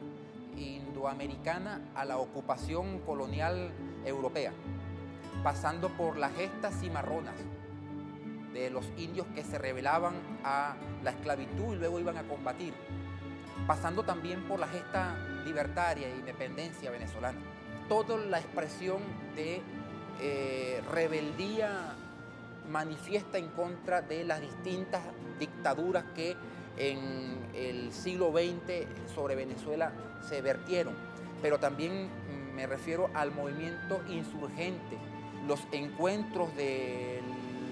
indoamericana a la ocupación colonial europea, pasando por las gestas cimarronas de los indios que se rebelaban a la esclavitud y luego iban a combatir, pasando también por la gesta libertaria e independencia venezolana. Toda la expresión de rebeldía manifiesta en contra de las distintas dictaduras que en el siglo XX sobre Venezuela se vertieron, pero también me refiero al movimiento insurgente, los encuentros del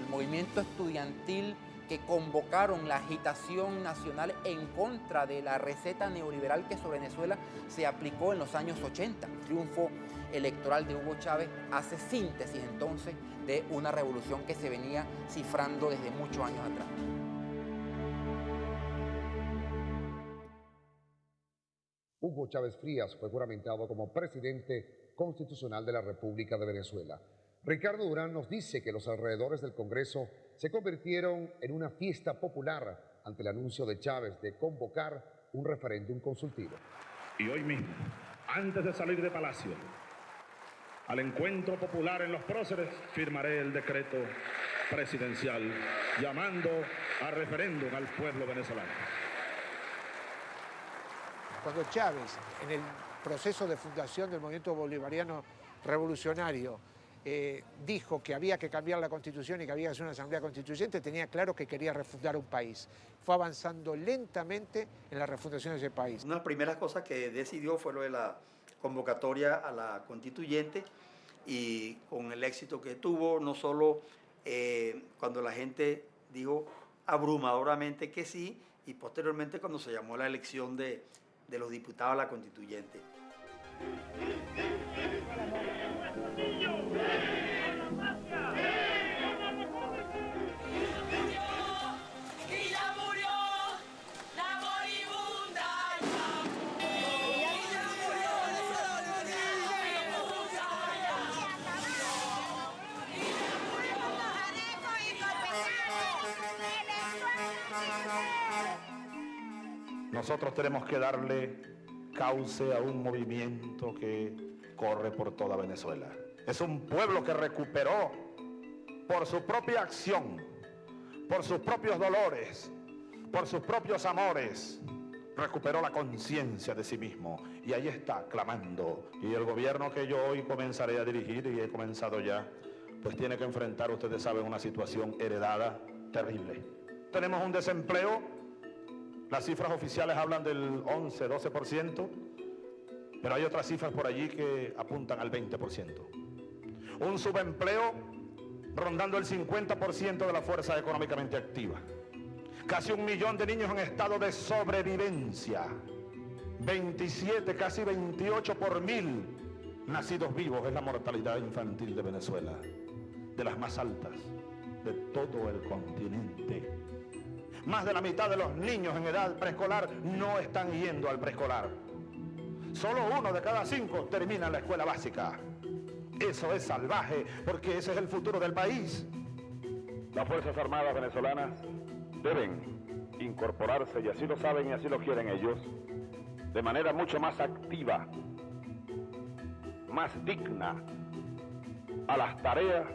movimiento estudiantil que convocaron la agitación nacional en contra de la receta neoliberal que sobre Venezuela se aplicó en los años 80. El triunfo electoral de Hugo Chávez hace síntesis entonces de una revolución que se venía cifrando desde muchos años atrás. Hugo Chávez Frías fue juramentado como presidente constitucional de la República de Venezuela. Ricardo Durán nos dice que los alrededores del Congreso se convirtieron en una fiesta popular ante el anuncio de Chávez de convocar un referéndum consultivo. Y hoy mismo, antes de salir de Palacio, al encuentro popular en Los Próceres, firmaré el decreto presidencial llamando a referéndum al pueblo venezolano. Cuando Chávez, en el proceso de fundación del movimiento bolivariano revolucionario, dijo que había que cambiar la Constitución y que había que hacer una asamblea constituyente, tenía claro que quería refundar un país. Fue avanzando lentamente en la refundación de ese país. Una de las primeras cosas que decidió fue lo de la convocatoria a la constituyente, y con el éxito que tuvo, no solo cuando la gente dijo abrumadoramente que sí, y posteriormente cuando se llamó la elección de los diputados a la constituyente. Nosotros tenemos que darle cauce a un movimiento que corre por toda Venezuela. Es un pueblo que recuperó por su propia acción, por sus propios dolores, por sus propios amores, recuperó la conciencia de sí mismo y ahí está clamando. Y el gobierno que yo hoy comenzaré a dirigir, y he comenzado ya, pues tiene que enfrentar, ustedes saben, una situación heredada terrible. Tenemos un desempleo. Las cifras oficiales hablan del 11, 12%, pero hay otras cifras por allí que apuntan al 20%. Un subempleo rondando el 50% de la fuerza económicamente activa. Casi 1 millón de niños en estado de sobrevivencia. 27, casi 28 por 1000 nacidos vivos es la mortalidad infantil de Venezuela, de las más altas de todo el continente. Más de la mitad de los niños en edad preescolar no están yendo al preescolar. Solo 1 de cada 5 termina la escuela básica. Eso es salvaje, porque ese es el futuro del país. Las Fuerzas Armadas venezolanas deben incorporarse, y así lo saben y así lo quieren ellos, de manera mucho más activa, más digna, a las tareas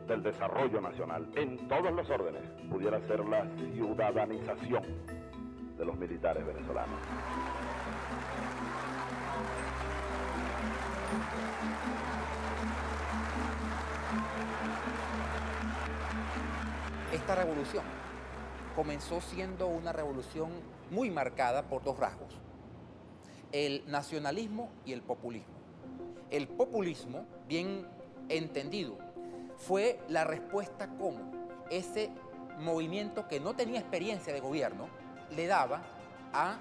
del desarrollo nacional, en todos los órdenes, pudiera ser la ciudadanización de los militares venezolanos. Esta revolución comenzó siendo una revolución muy marcada por 2 rasgos: el nacionalismo y el populismo. El populismo, bien entendido, fue la respuesta como ese movimiento que no tenía experiencia de gobierno le daba a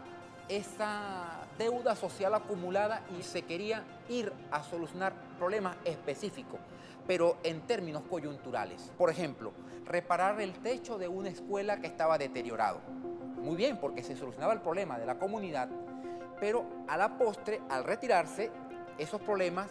esa deuda social acumulada y se quería ir a solucionar problemas específicos, pero en términos coyunturales. Por ejemplo, reparar el techo de una escuela que estaba deteriorado. Muy bien, porque se solucionaba el problema de la comunidad, pero a la postre, al retirarse, esos problemas,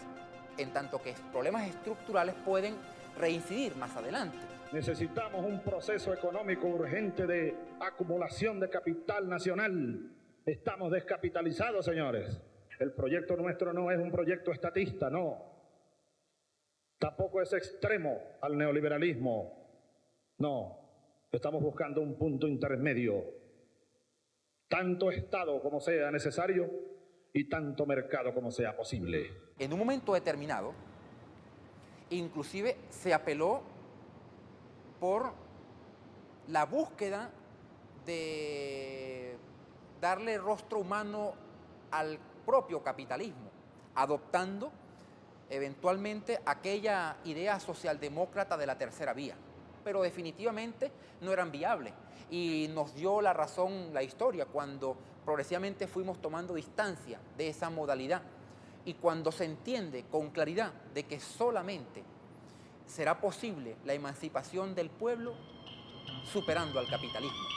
en tanto que problemas estructurales, pueden reincidir más adelante. Necesitamos un proceso económico urgente de acumulación de capital nacional. Estamos descapitalizados, señores. El proyecto nuestro no es un proyecto estatista, no. Tampoco es extremo al neoliberalismo. No. Estamos buscando un punto intermedio. Tanto Estado como sea necesario y tanto mercado como sea posible. En un momento determinado, inclusive se apeló por la búsqueda de darle rostro humano al propio capitalismo, adoptando eventualmente aquella idea socialdemócrata de la tercera vía. Pero definitivamente no eran viables y nos dio la razón la historia cuando progresivamente fuimos tomando distancia de esa modalidad y cuando se entiende con claridad de que solamente será posible la emancipación del pueblo superando al capitalismo.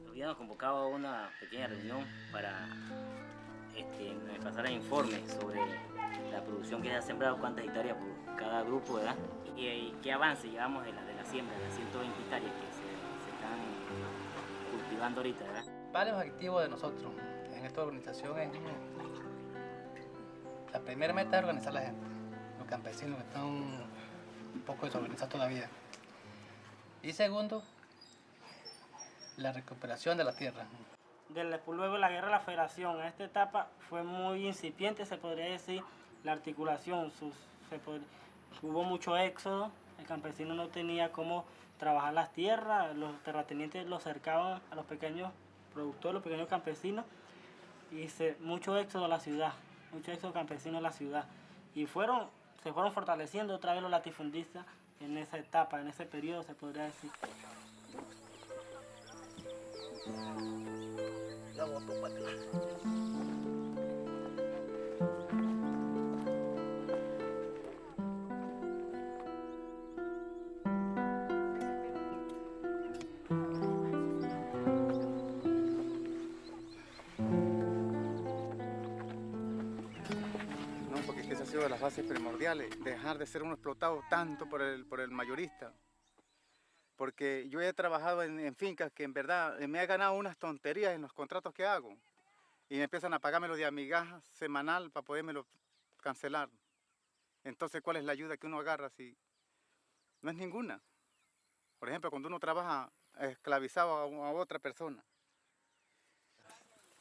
Habíamos convocado una pequeña reunión para pasar el informe sobre la producción que se ha sembrado, cuántas hectáreas por cada grupo, ¿verdad? Y qué avance llevamos de la siembra, de las 120 hectáreas que se están cultivando ahorita, ¿verdad? Varios objetivos de nosotros en esta organización es, la primera meta es organizar a la gente, los campesinos que están un poco desorganizados todavía. Y segundo, la recuperación de la tierra. Luego de la guerra de la Federación, en esta etapa fue muy incipiente, se podría decir, la articulación. Hubo mucho éxodo, el campesino no tenía cómo trabajar las tierras, los terratenientes los cercaban a los pequeños productores, los pequeños campesinos, y mucho éxodo a la ciudad, mucho éxodo campesino a la ciudad. Y se fueron fortaleciendo otra vez los latifundistas en esa etapa, en ese periodo, se podría decir. La boto para atrás. No, porque esa ha sido de las bases primordiales, dejar de ser uno explotado tanto por el mayorista. Porque yo he trabajado en fincas que en verdad me he ganado unas tonterías en los contratos que hago y me empiezan a pagármelo de migajas semanal para podérmelo cancelar. Entonces, ¿cuál es la ayuda que uno agarra si no es ninguna? Por ejemplo, cuando uno trabaja esclavizado a otra persona.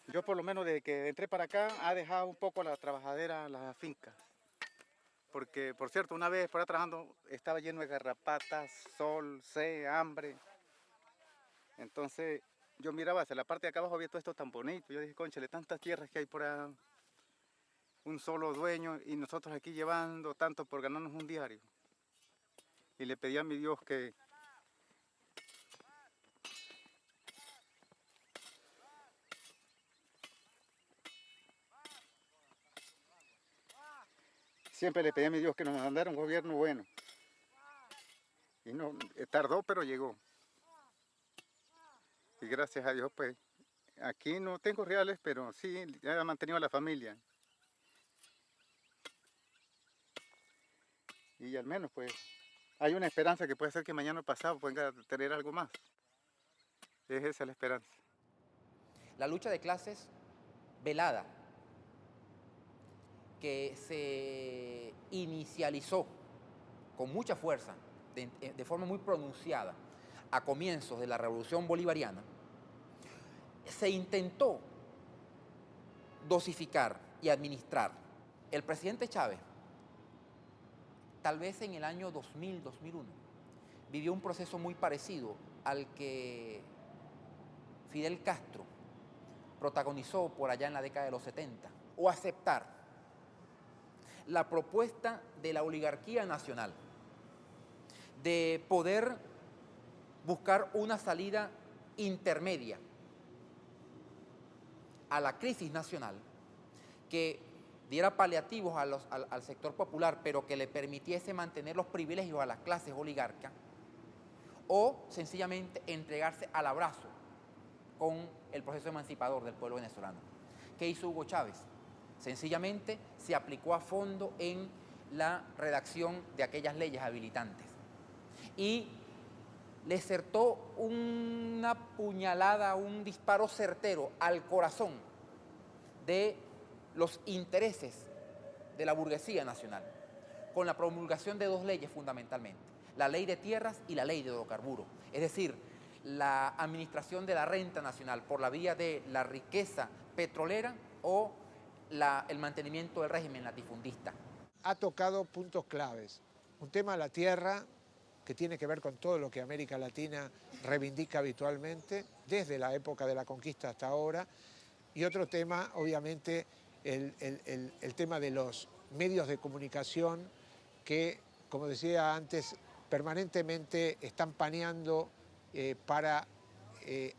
Yo por lo menos desde que entré para acá ha dejado un poco la trabajadera la finca. Porque, por cierto, una vez por ahí trabajando estaba lleno de garrapatas, sol, sed, hambre. Entonces, yo miraba hacia la parte de acá abajo, había todo esto tan bonito. Yo dije, cónchale, tantas tierras que hay por ahí, un solo dueño, y nosotros aquí llevando tanto por ganarnos un diario. Y le pedí a mi Dios que siempre le pedí a mi Dios que nos mandara un gobierno bueno. Y no, tardó, pero llegó. Y gracias a Dios, pues, aquí no tengo reales, pero sí, ya he mantenido a la familia. Y al menos, pues, hay una esperanza que puede ser que mañana pasado pueda tener algo más. Es esa la esperanza. La lucha de clases velada, que se inicializó con mucha fuerza, de forma muy pronunciada, a comienzos de la Revolución Bolivariana, se intentó dosificar y administrar. El presidente Chávez, tal vez en el año 2000-2001, vivió un proceso muy parecido al que Fidel Castro protagonizó por allá en la década de los 70, o aceptar la propuesta de la oligarquía nacional de poder buscar una salida intermedia a la crisis nacional que diera paliativos al sector popular, pero que le permitiese mantener los privilegios a las clases oligarcas, o sencillamente entregarse al abrazo con el proceso emancipador del pueblo venezolano. ¿Qué hizo Hugo Chávez? Sencillamente se aplicó a fondo en la redacción de aquellas leyes habilitantes y le certó una puñalada, un disparo certero al corazón de los intereses de la burguesía nacional, con la promulgación de dos leyes fundamentalmente, la ley de tierras y la ley de hidrocarburos, es decir, la administración de la renta nacional por la vía de la riqueza petrolera o el mantenimiento del régimen latifundista. Ha tocado puntos claves. Un tema, la tierra, que tiene que ver con todo lo que América Latina reivindica habitualmente, desde la época de la conquista hasta ahora. Y otro tema, obviamente, el tema de los medios de comunicación que, como decía antes, permanentemente están paneando para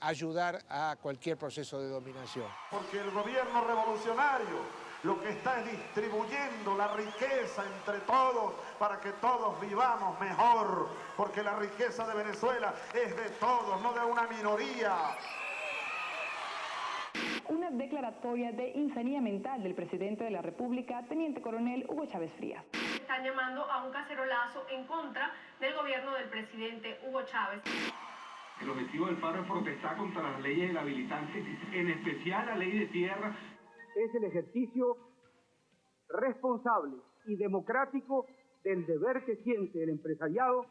ayudar a cualquier proceso de dominación. Porque el gobierno revolucionario lo que está es distribuyendo la riqueza entre todos para que todos vivamos mejor, porque la riqueza de Venezuela es de todos, no de una minoría. Una declaratoria de insanía mental del presidente de la República, Teniente Coronel Hugo Chávez Frías. Están llamando a un cacerolazo en contra del gobierno del presidente Hugo Chávez. El objetivo del paro es protestar contra las leyes del habilitante, en especial la ley de tierra. Es el ejercicio responsable y democrático del deber que siente el empresariado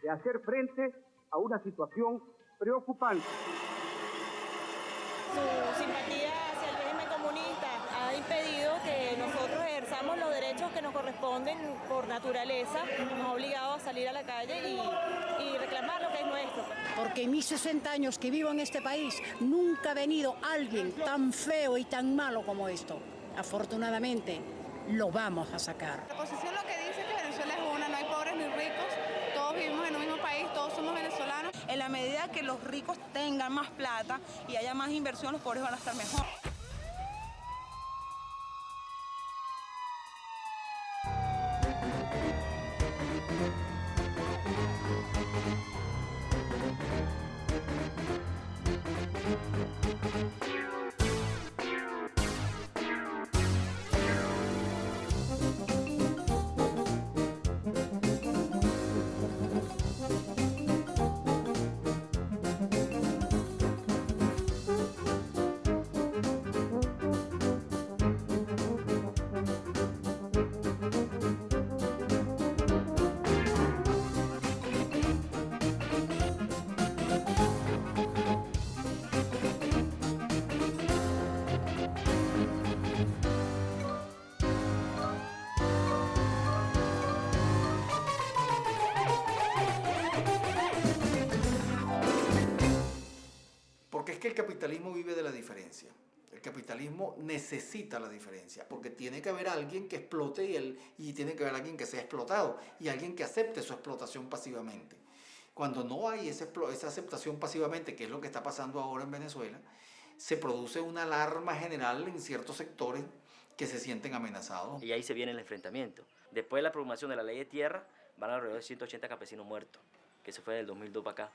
de hacer frente a una situación preocupante. Su simpatía hacia el régimen comunista ha impedido que nosotros ejerzamos los derechos que nos corresponden por naturaleza. Nos ha obligado a salir a la calle y reclamar lo que es nuestro. Porque en mis 60 años que vivo en este país nunca ha venido alguien tan feo y tan malo como esto. Afortunadamente, lo vamos a sacar. La oposición lo que dice es que Venezuela es una, no hay pobres ni ricos, todos vivimos en un mismo país, todos somos venezolanos. En la medida que los ricos tengan más plata y haya más inversión, los pobres van a estar mejor. capitalismo vive de la diferencia. El capitalismo necesita la diferencia, porque tiene que haber alguien que explote y tiene que haber alguien que sea explotado y alguien que acepte su explotación pasivamente. Cuando no hay esa aceptación pasivamente, que es lo que está pasando ahora en Venezuela, se produce una alarma general en ciertos sectores que se sienten amenazados. Y ahí se viene el enfrentamiento. Después de la promulgación de la ley de tierra, van alrededor de 180 campesinos muertos, que eso fue del 2002 para acá.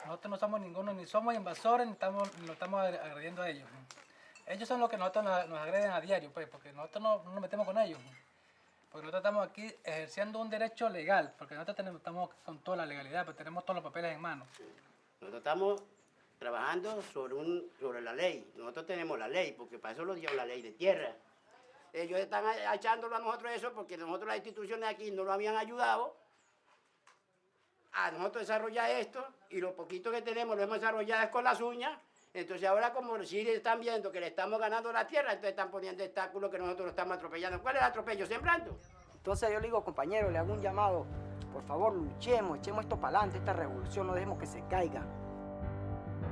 Nosotros no somos ninguno, ni somos invasores, ni nos estamos agrediendo a ellos. Ellos son los que nosotros nos agreden a diario, pues, porque nosotros no nos metemos con ellos. Porque nosotros estamos aquí ejerciendo un derecho legal, porque nosotros estamos con toda la legalidad, pero tenemos todos los papeles en mano. Nosotros estamos trabajando sobre la ley. Nosotros tenemos la ley, porque para eso lo dio la ley de tierra. Ellos están echándolo a nosotros eso, porque nosotros las instituciones aquí no nos habían ayudado a nosotros desarrollar esto, y lo poquito que tenemos lo hemos desarrollado es con las uñas. Entonces ahora, como sí están viendo que le estamos ganando la tierra, entonces están poniendo obstáculos que nosotros lo estamos atropellando. ¿Cuál es el atropello? Sembrando. Entonces yo le digo, compañero, le hago un llamado. Por favor, luchemos, echemos esto para adelante, esta revolución, no dejemos que se caiga.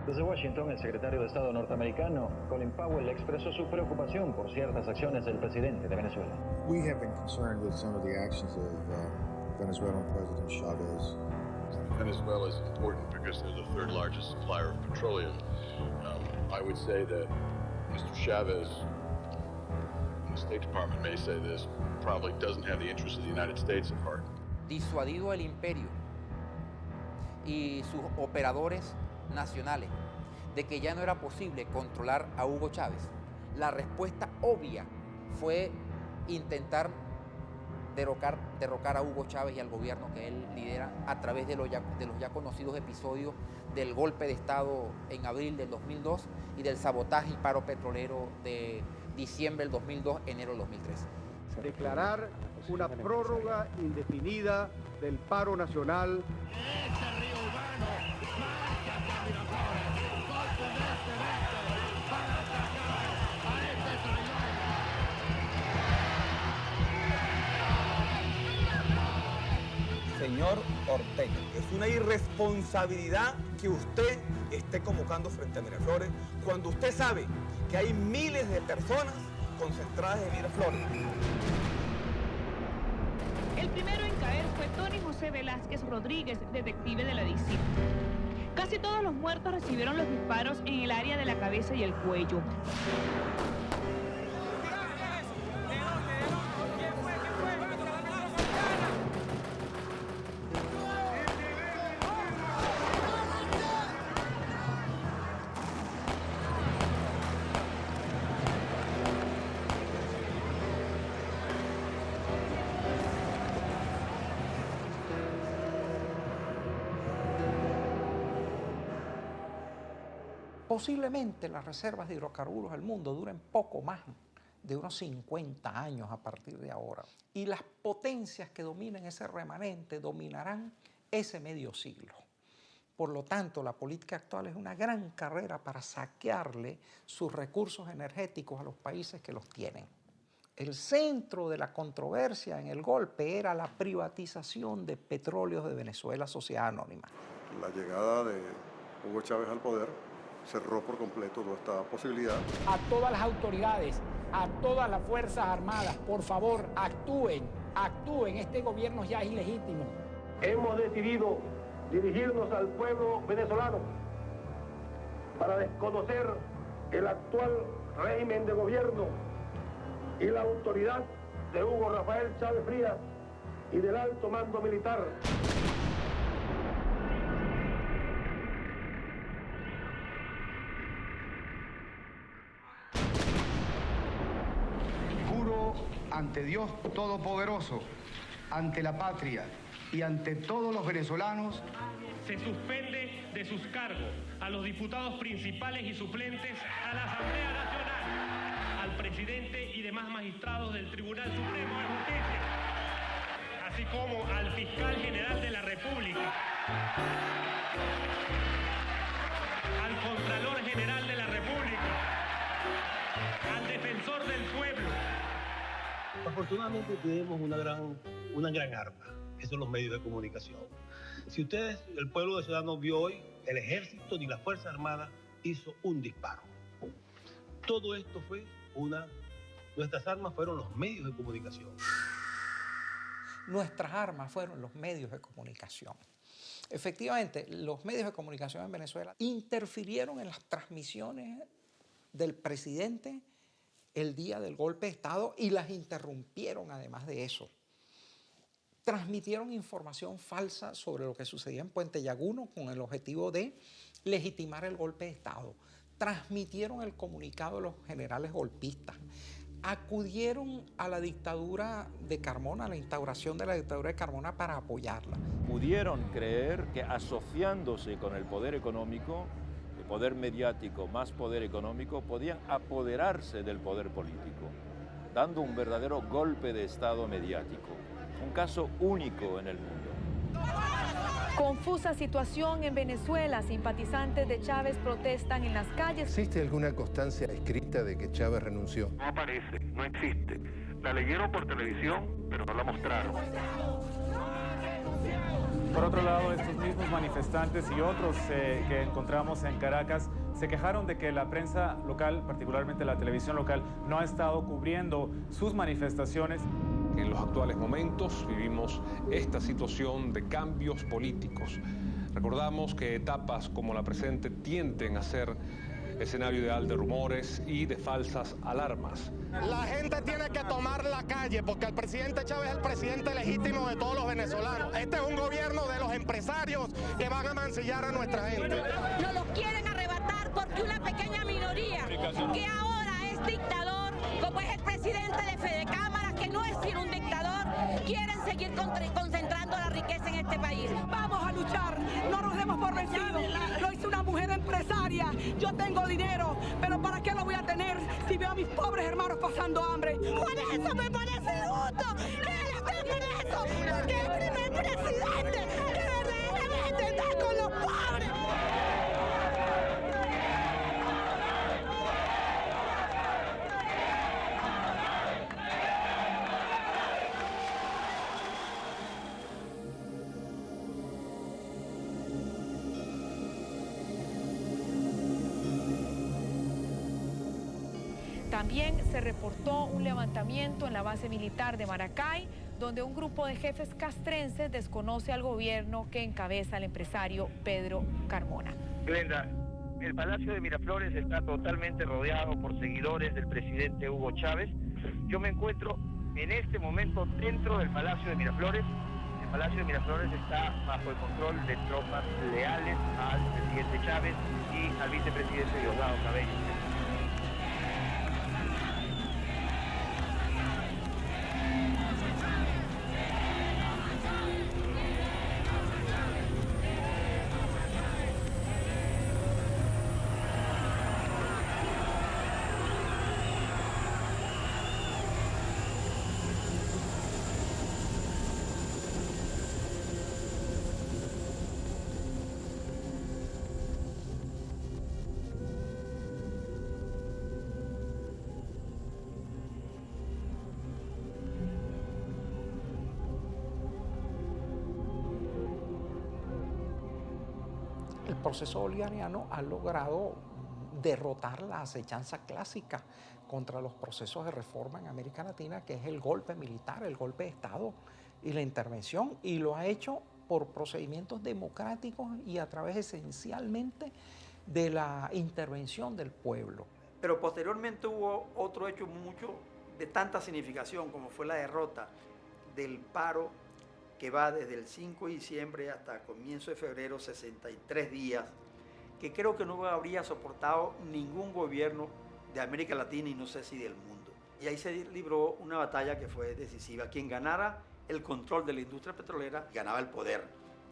Desde Washington, el secretario de Estado norteamericano, Colin Powell, expresó su preocupación por ciertas acciones del presidente de Venezuela. We have been concerned with some of the actions of Venezuelan President Chavez. Venezuela is important because they're the third largest supplier of petroleum. I would say that Mr. Chavez, and the State Department may say this, probably doesn't have the interests of the United States at heart. Disuadido el imperio y sus operadores nacionales de que ya no era posible controlar a Hugo Chávez, la respuesta obvia fue intentar derrocar a Hugo Chávez y al gobierno que él lidera a través de los ya conocidos episodios del golpe de Estado en abril del 2002 y del sabotaje y paro petrolero de diciembre del 2002, enero del 2003. Declarar una prórroga indefinida del paro nacional. Señor Ortega, es una irresponsabilidad que usted esté convocando frente a Miraflores cuando usted sabe que hay miles de personas concentradas en Miraflores. El primero en caer fue Tony José Velázquez Rodríguez, detective de la DICIT. Casi todos los muertos recibieron los disparos en el área de la cabeza y el cuello. Posiblemente las reservas de hidrocarburos del mundo duren poco más de unos 50 años a partir de ahora. Y las potencias que dominen ese remanente dominarán ese medio siglo. Por lo tanto, la política actual es una gran carrera para saquearle sus recursos energéticos a los países que los tienen. El centro de la controversia en el golpe era la privatización de Petróleos de Venezuela Sociedad Anónima. La llegada de Hugo Chávez al poder cerró por completo toda esta posibilidad. A todas las autoridades, a todas las Fuerzas Armadas, por favor, actúen, este gobierno ya es ilegítimo. Hemos decidido dirigirnos al pueblo venezolano para desconocer el actual régimen de gobierno y la autoridad de Hugo Rafael Chávez Frías y del alto mando militar. Juro ante Dios Todopoderoso, ante la patria y ante todos los venezolanos. Se suspende de sus cargos a los diputados principales y suplentes, a la Asamblea Nacional, al presidente y demás magistrados del Tribunal Supremo de Justicia, así como al fiscal general de la República, al Contralor General de la República, al Defensor del Pueblo. Afortunadamente tenemos una gran arma, que son los medios de comunicación. Si ustedes, el pueblo venezolano, vio hoy, el ejército ni las Fuerzas Armadas hizo un disparo. Todo esto fue nuestras armas fueron los medios de comunicación. Nuestras armas fueron los medios de comunicación. Efectivamente, los medios de comunicación en Venezuela interfirieron en las transmisiones del presidente el día del golpe de Estado y las interrumpieron además de eso. Transmitieron información falsa sobre lo que sucedía en Puente Llaguno con el objetivo de legitimar el golpe de Estado. Transmitieron el comunicado de los generales golpistas. Acudieron a la dictadura de Carmona, a la instauración de la dictadura de Carmona para apoyarla. Pudieron creer que asociándose con el poder económico, el poder mediático más poder económico, podían apoderarse del poder político, dando un verdadero golpe de Estado mediático, un caso único en el mundo. Confusa situación en Venezuela. Simpatizantes de Chávez protestan en las calles. ¿Existe alguna constancia escrita de que Chávez renunció? No aparece, no existe. La leyeron por televisión, pero no la mostraron. Por otro lado, estos mismos manifestantes y otros que encontramos en Caracas se quejaron de que la prensa local, particularmente la televisión local, no ha estado cubriendo sus manifestaciones. En los actuales momentos vivimos esta situación de cambios políticos. Recordamos que etapas como la presente tienden a ser escenario ideal de rumores y de falsas alarmas. La gente tiene que tomar la calle porque el presidente Chávez es el presidente legítimo de todos los venezolanos. Este es un gobierno de los empresarios que van a mancillar a nuestra gente. No los quieren arrebatar porque una pequeña minoría que ahora es dictador, como es el presidente de Fedecámaras, que no es sino un dictador, quieren seguir concentrando la riqueza en este país. Vamos a luchar, no nos demos por vencidos. Lo hice una mujer empresaria, yo tengo dinero, pero ¿para qué lo voy a tener si veo a mis pobres hermanos pasando hambre? Por eso me parece justo que él esté preso, porque es el primer presidente que verdaderamente está con los pobres. También se reportó un levantamiento en la base militar de Maracay, donde un grupo de jefes castrenses desconoce al gobierno que encabeza el empresario Pedro Carmona. Glenda, el Palacio de Miraflores está totalmente rodeado por seguidores del presidente Hugo Chávez. Yo me encuentro en este momento dentro del Palacio de Miraflores. El Palacio de Miraflores está bajo el control de tropas leales al presidente Chávez y al vicepresidente Diosdado Cabello. El proceso bolivariano ha logrado derrotar la acechanza clásica contra los procesos de reforma en América Latina, que es el golpe militar, el golpe de Estado y la intervención, y lo ha hecho por procedimientos democráticos y a través esencialmente de la intervención del pueblo. Pero posteriormente hubo otro hecho mucho de tanta significación como fue la derrota del paro que va desde el 5 de diciembre hasta comienzo de febrero, 63 días, que creo que no habría soportado ningún gobierno de América Latina y no sé si del mundo. Y ahí se libró una batalla que fue decisiva. Quien ganara el control de la industria petrolera ganaba el poder.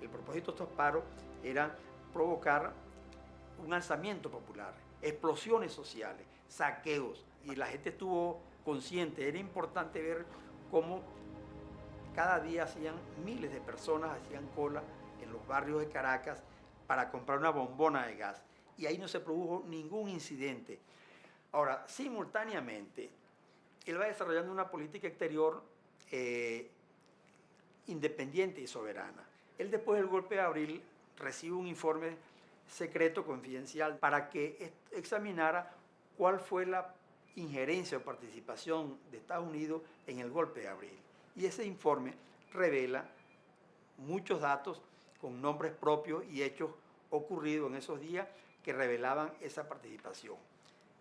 El propósito de estos paros era provocar un alzamiento popular, explosiones sociales, saqueos, y la gente estuvo consciente. Era importante ver cómo cada día hacían miles de personas, hacían cola en los barrios de Caracas para comprar una bombona de gas. Y ahí no se produjo ningún incidente. Ahora, simultáneamente, él va desarrollando una política exterior independiente y soberana. Él, después del golpe de abril, recibe un informe secreto confidencial para que examinara cuál fue la injerencia o participación de Estados Unidos en el golpe de abril. Y ese informe revela muchos datos con nombres propios y hechos ocurridos en esos días que revelaban esa participación.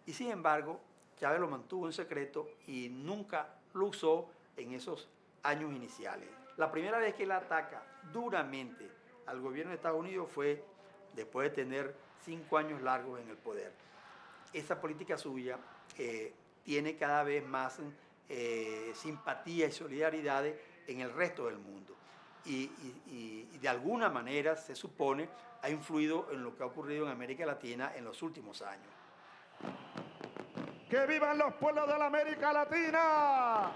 Y sin embargo, Chávez lo mantuvo en secreto y nunca lo usó en esos años iniciales. La primera vez que él ataca duramente al gobierno de Estados Unidos fue después de tener 5 años largos en el poder. Esa política suya tiene cada vez más simpatía y solidaridad en el resto del mundo. Y de alguna manera, se supone, ha influido en lo que ha ocurrido en América Latina en los últimos años. ¡Que vivan los pueblos de la América Latina!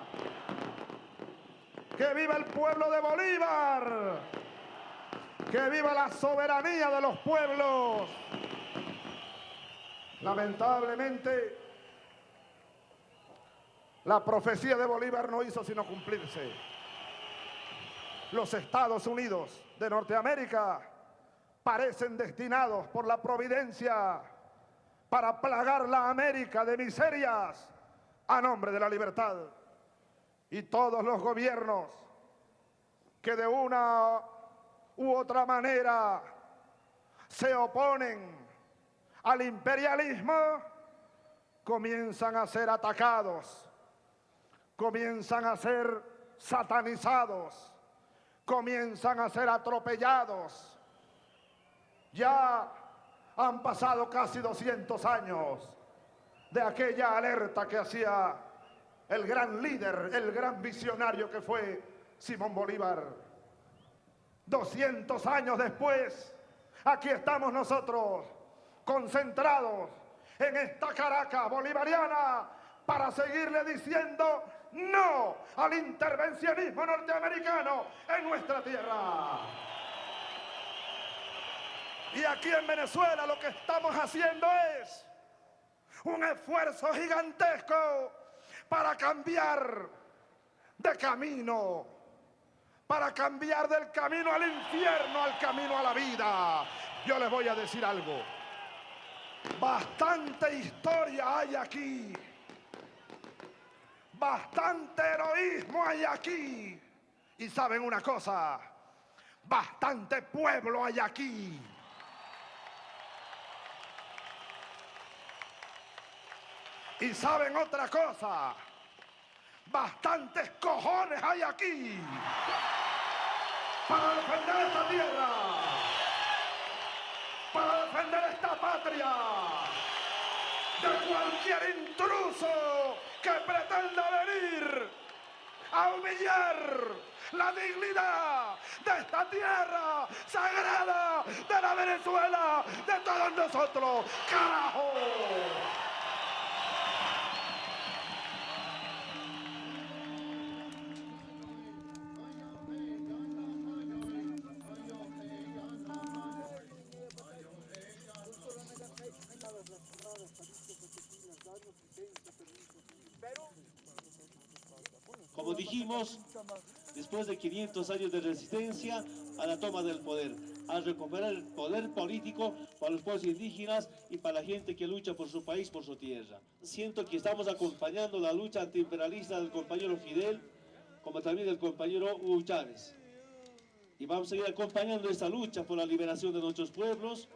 ¡Que viva el pueblo de Bolívar! ¡Que viva la soberanía de los pueblos! Lamentablemente, la profecía de Bolívar no hizo sino cumplirse. Los Estados Unidos de Norteamérica parecen destinados por la providencia para plagar la América de miserias a nombre de la libertad. Y todos los gobiernos que de una u otra manera se oponen al imperialismo comienzan a ser atacados, comienzan a ser satanizados, comienzan a ser atropellados. Ya han pasado casi 200 años de aquella alerta que hacía el gran líder, el gran visionario que fue Simón Bolívar. 200 años después, aquí estamos nosotros, concentrados en esta Caracas bolivariana para seguirle diciendo no al intervencionismo norteamericano en nuestra tierra. Y aquí en Venezuela lo que estamos haciendo es un esfuerzo gigantesco para cambiar de camino, para cambiar del camino al infierno al camino a la vida. Yo les voy a decir algo. Bastante historia hay aquí. Bastante heroísmo hay aquí. Y saben una cosa, bastante pueblo hay aquí. Y saben otra cosa, bastantes cojones hay aquí para defender esta tierra, para defender esta patria de cualquier intruso que pretenda venir a humillar la dignidad de esta tierra sagrada de la Venezuela, de todos nosotros. ¡Carajo! Como dijimos, después de 500 años de resistencia a la toma del poder, a recuperar el poder político para los pueblos indígenas y para la gente que lucha por su país, por su tierra. Siento que estamos acompañando la lucha antiimperialista del compañero Fidel, como también del compañero Hugo Chávez. Y vamos a seguir acompañando esta lucha por la liberación de nuestros pueblos.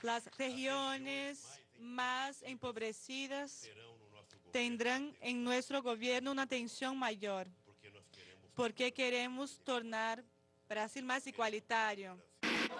Las regiones más empobrecidas tendrán en nuestro gobierno una atención mayor, porque queremos tornar Brasil más igualitario.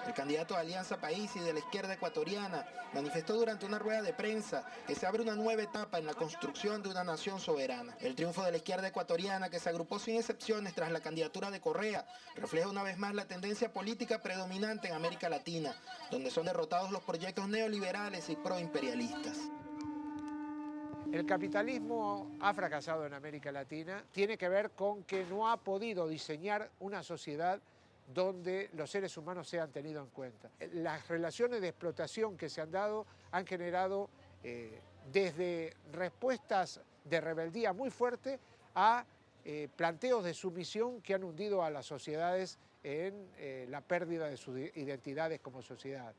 El candidato de Alianza País y de la izquierda ecuatoriana manifestó durante una rueda de prensa que se abre una nueva etapa en la construcción de una nación soberana. El triunfo de la izquierda ecuatoriana, que se agrupó sin excepciones tras la candidatura de Correa, refleja una vez más la tendencia política predominante en América Latina, donde son derrotados los proyectos neoliberales y proimperialistas. El capitalismo ha fracasado en América Latina. Tiene que ver con que no ha podido diseñar una sociedad donde los seres humanos sean tenidos en cuenta. Las relaciones de explotación que se han dado han generado desde respuestas de rebeldía muy fuerte a planteos de sumisión que han hundido a las sociedades en la pérdida de sus identidades como sociedad.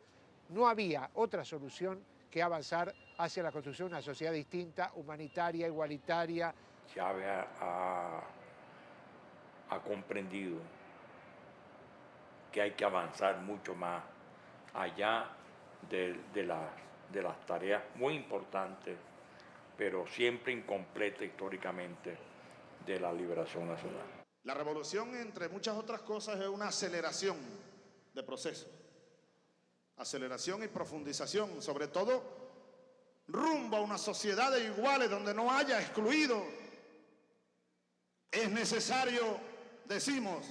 No había otra solución que avanzar hacia la construcción de una sociedad distinta, humanitaria, igualitaria. Chávez ha comprendido que hay que avanzar mucho más allá de las tareas muy importantes, pero siempre incompletas históricamente, de la liberación nacional. La revolución, entre muchas otras cosas, es una aceleración de procesos. Aceleración y profundización, sobre todo rumbo a una sociedad de iguales donde no haya excluido. Es necesario, decimos,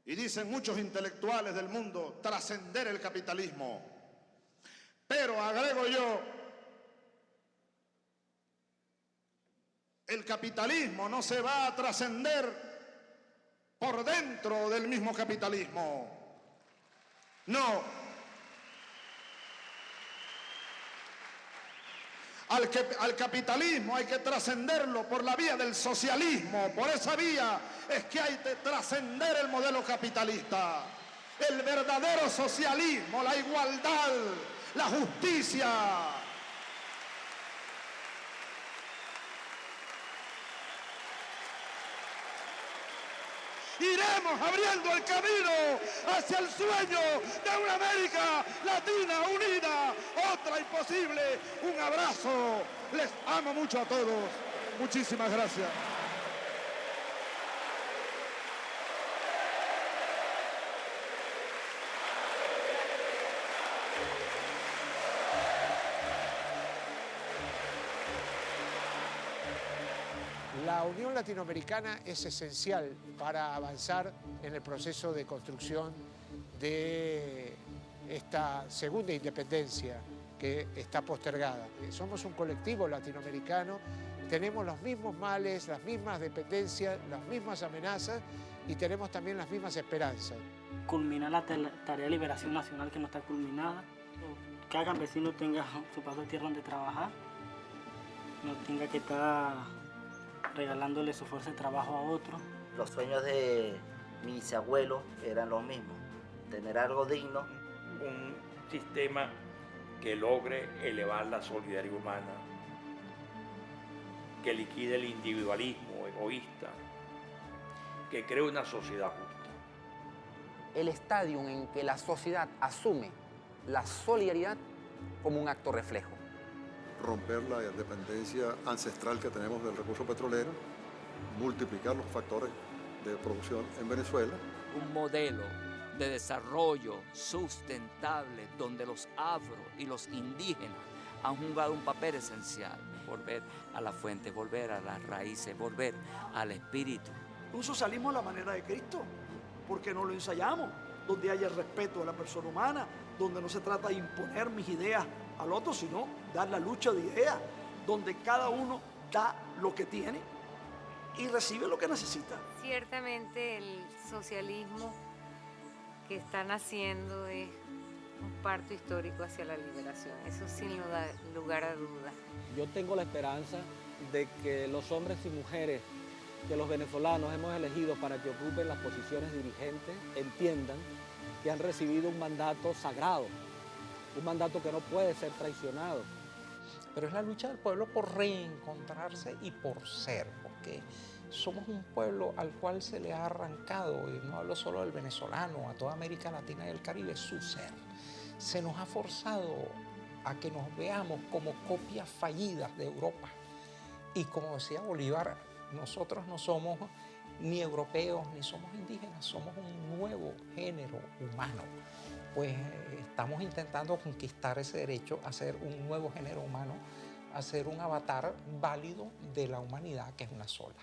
y dicen muchos intelectuales del mundo, trascender el capitalismo. Pero agrego yo, el capitalismo no se va a trascender por dentro del mismo capitalismo. No. Al capitalismo hay que trascenderlo por la vía del socialismo. Por esa vía es que hay que trascender el modelo capitalista. El verdadero socialismo, la igualdad, la justicia. Iremos abriendo el camino hacia el sueño de una América Latina unida, otra imposible. Un abrazo, les amo mucho a todos. Muchísimas gracias. La Unión Latinoamericana es esencial para avanzar en el proceso de construcción de esta segunda independencia que está postergada. Somos un colectivo latinoamericano, tenemos los mismos males, las mismas dependencias, las mismas amenazas y tenemos también las mismas esperanzas. Culminar la tarea de liberación nacional que no está culminada, que cada campesino tenga su paso de tierra donde trabajar, no tenga que estar regalándole su fuerza de trabajo a otro. Los sueños de mis bisabuelos eran los mismos, tener algo digno. Un sistema que logre elevar la solidaridad humana, que liquide el individualismo egoísta, que cree una sociedad justa. El estadio en que la sociedad asume la solidaridad como un acto reflejo. Romper la dependencia ancestral que tenemos del recurso petrolero, multiplicar los factores de producción en Venezuela. Un modelo de desarrollo sustentable donde los afro y los indígenas han jugado un papel esencial. Volver a la fuente, volver a las raíces, volver al espíritu. Un socialismo a la manera de Cristo, porque no lo ensayamos, donde haya respeto a la persona humana, donde no se trata de imponer mis ideas al otro, sino dar la lucha de ideas, donde cada uno da lo que tiene y recibe lo que necesita. Ciertamente el socialismo que está naciendo es un parto histórico hacia la liberación, eso sin lugar a dudas. Yo tengo la esperanza de que los hombres y mujeres que los venezolanos hemos elegido para que ocupen las posiciones dirigentes entiendan que han recibido un mandato sagrado, un mandato que no puede ser traicionado. Pero es la lucha del pueblo por reencontrarse y por ser, porque somos un pueblo al cual se le ha arrancado, y no hablo solo del venezolano, a toda América Latina y el Caribe, su ser. Se nos ha forzado a que nos veamos como copias fallidas de Europa. Y como decía Bolívar, nosotros no somos ni europeos ni somos indígenas, somos un nuevo género humano. Pues estamos intentando conquistar ese derecho a ser un nuevo género humano, a ser un avatar válido de la humanidad, que es una sola.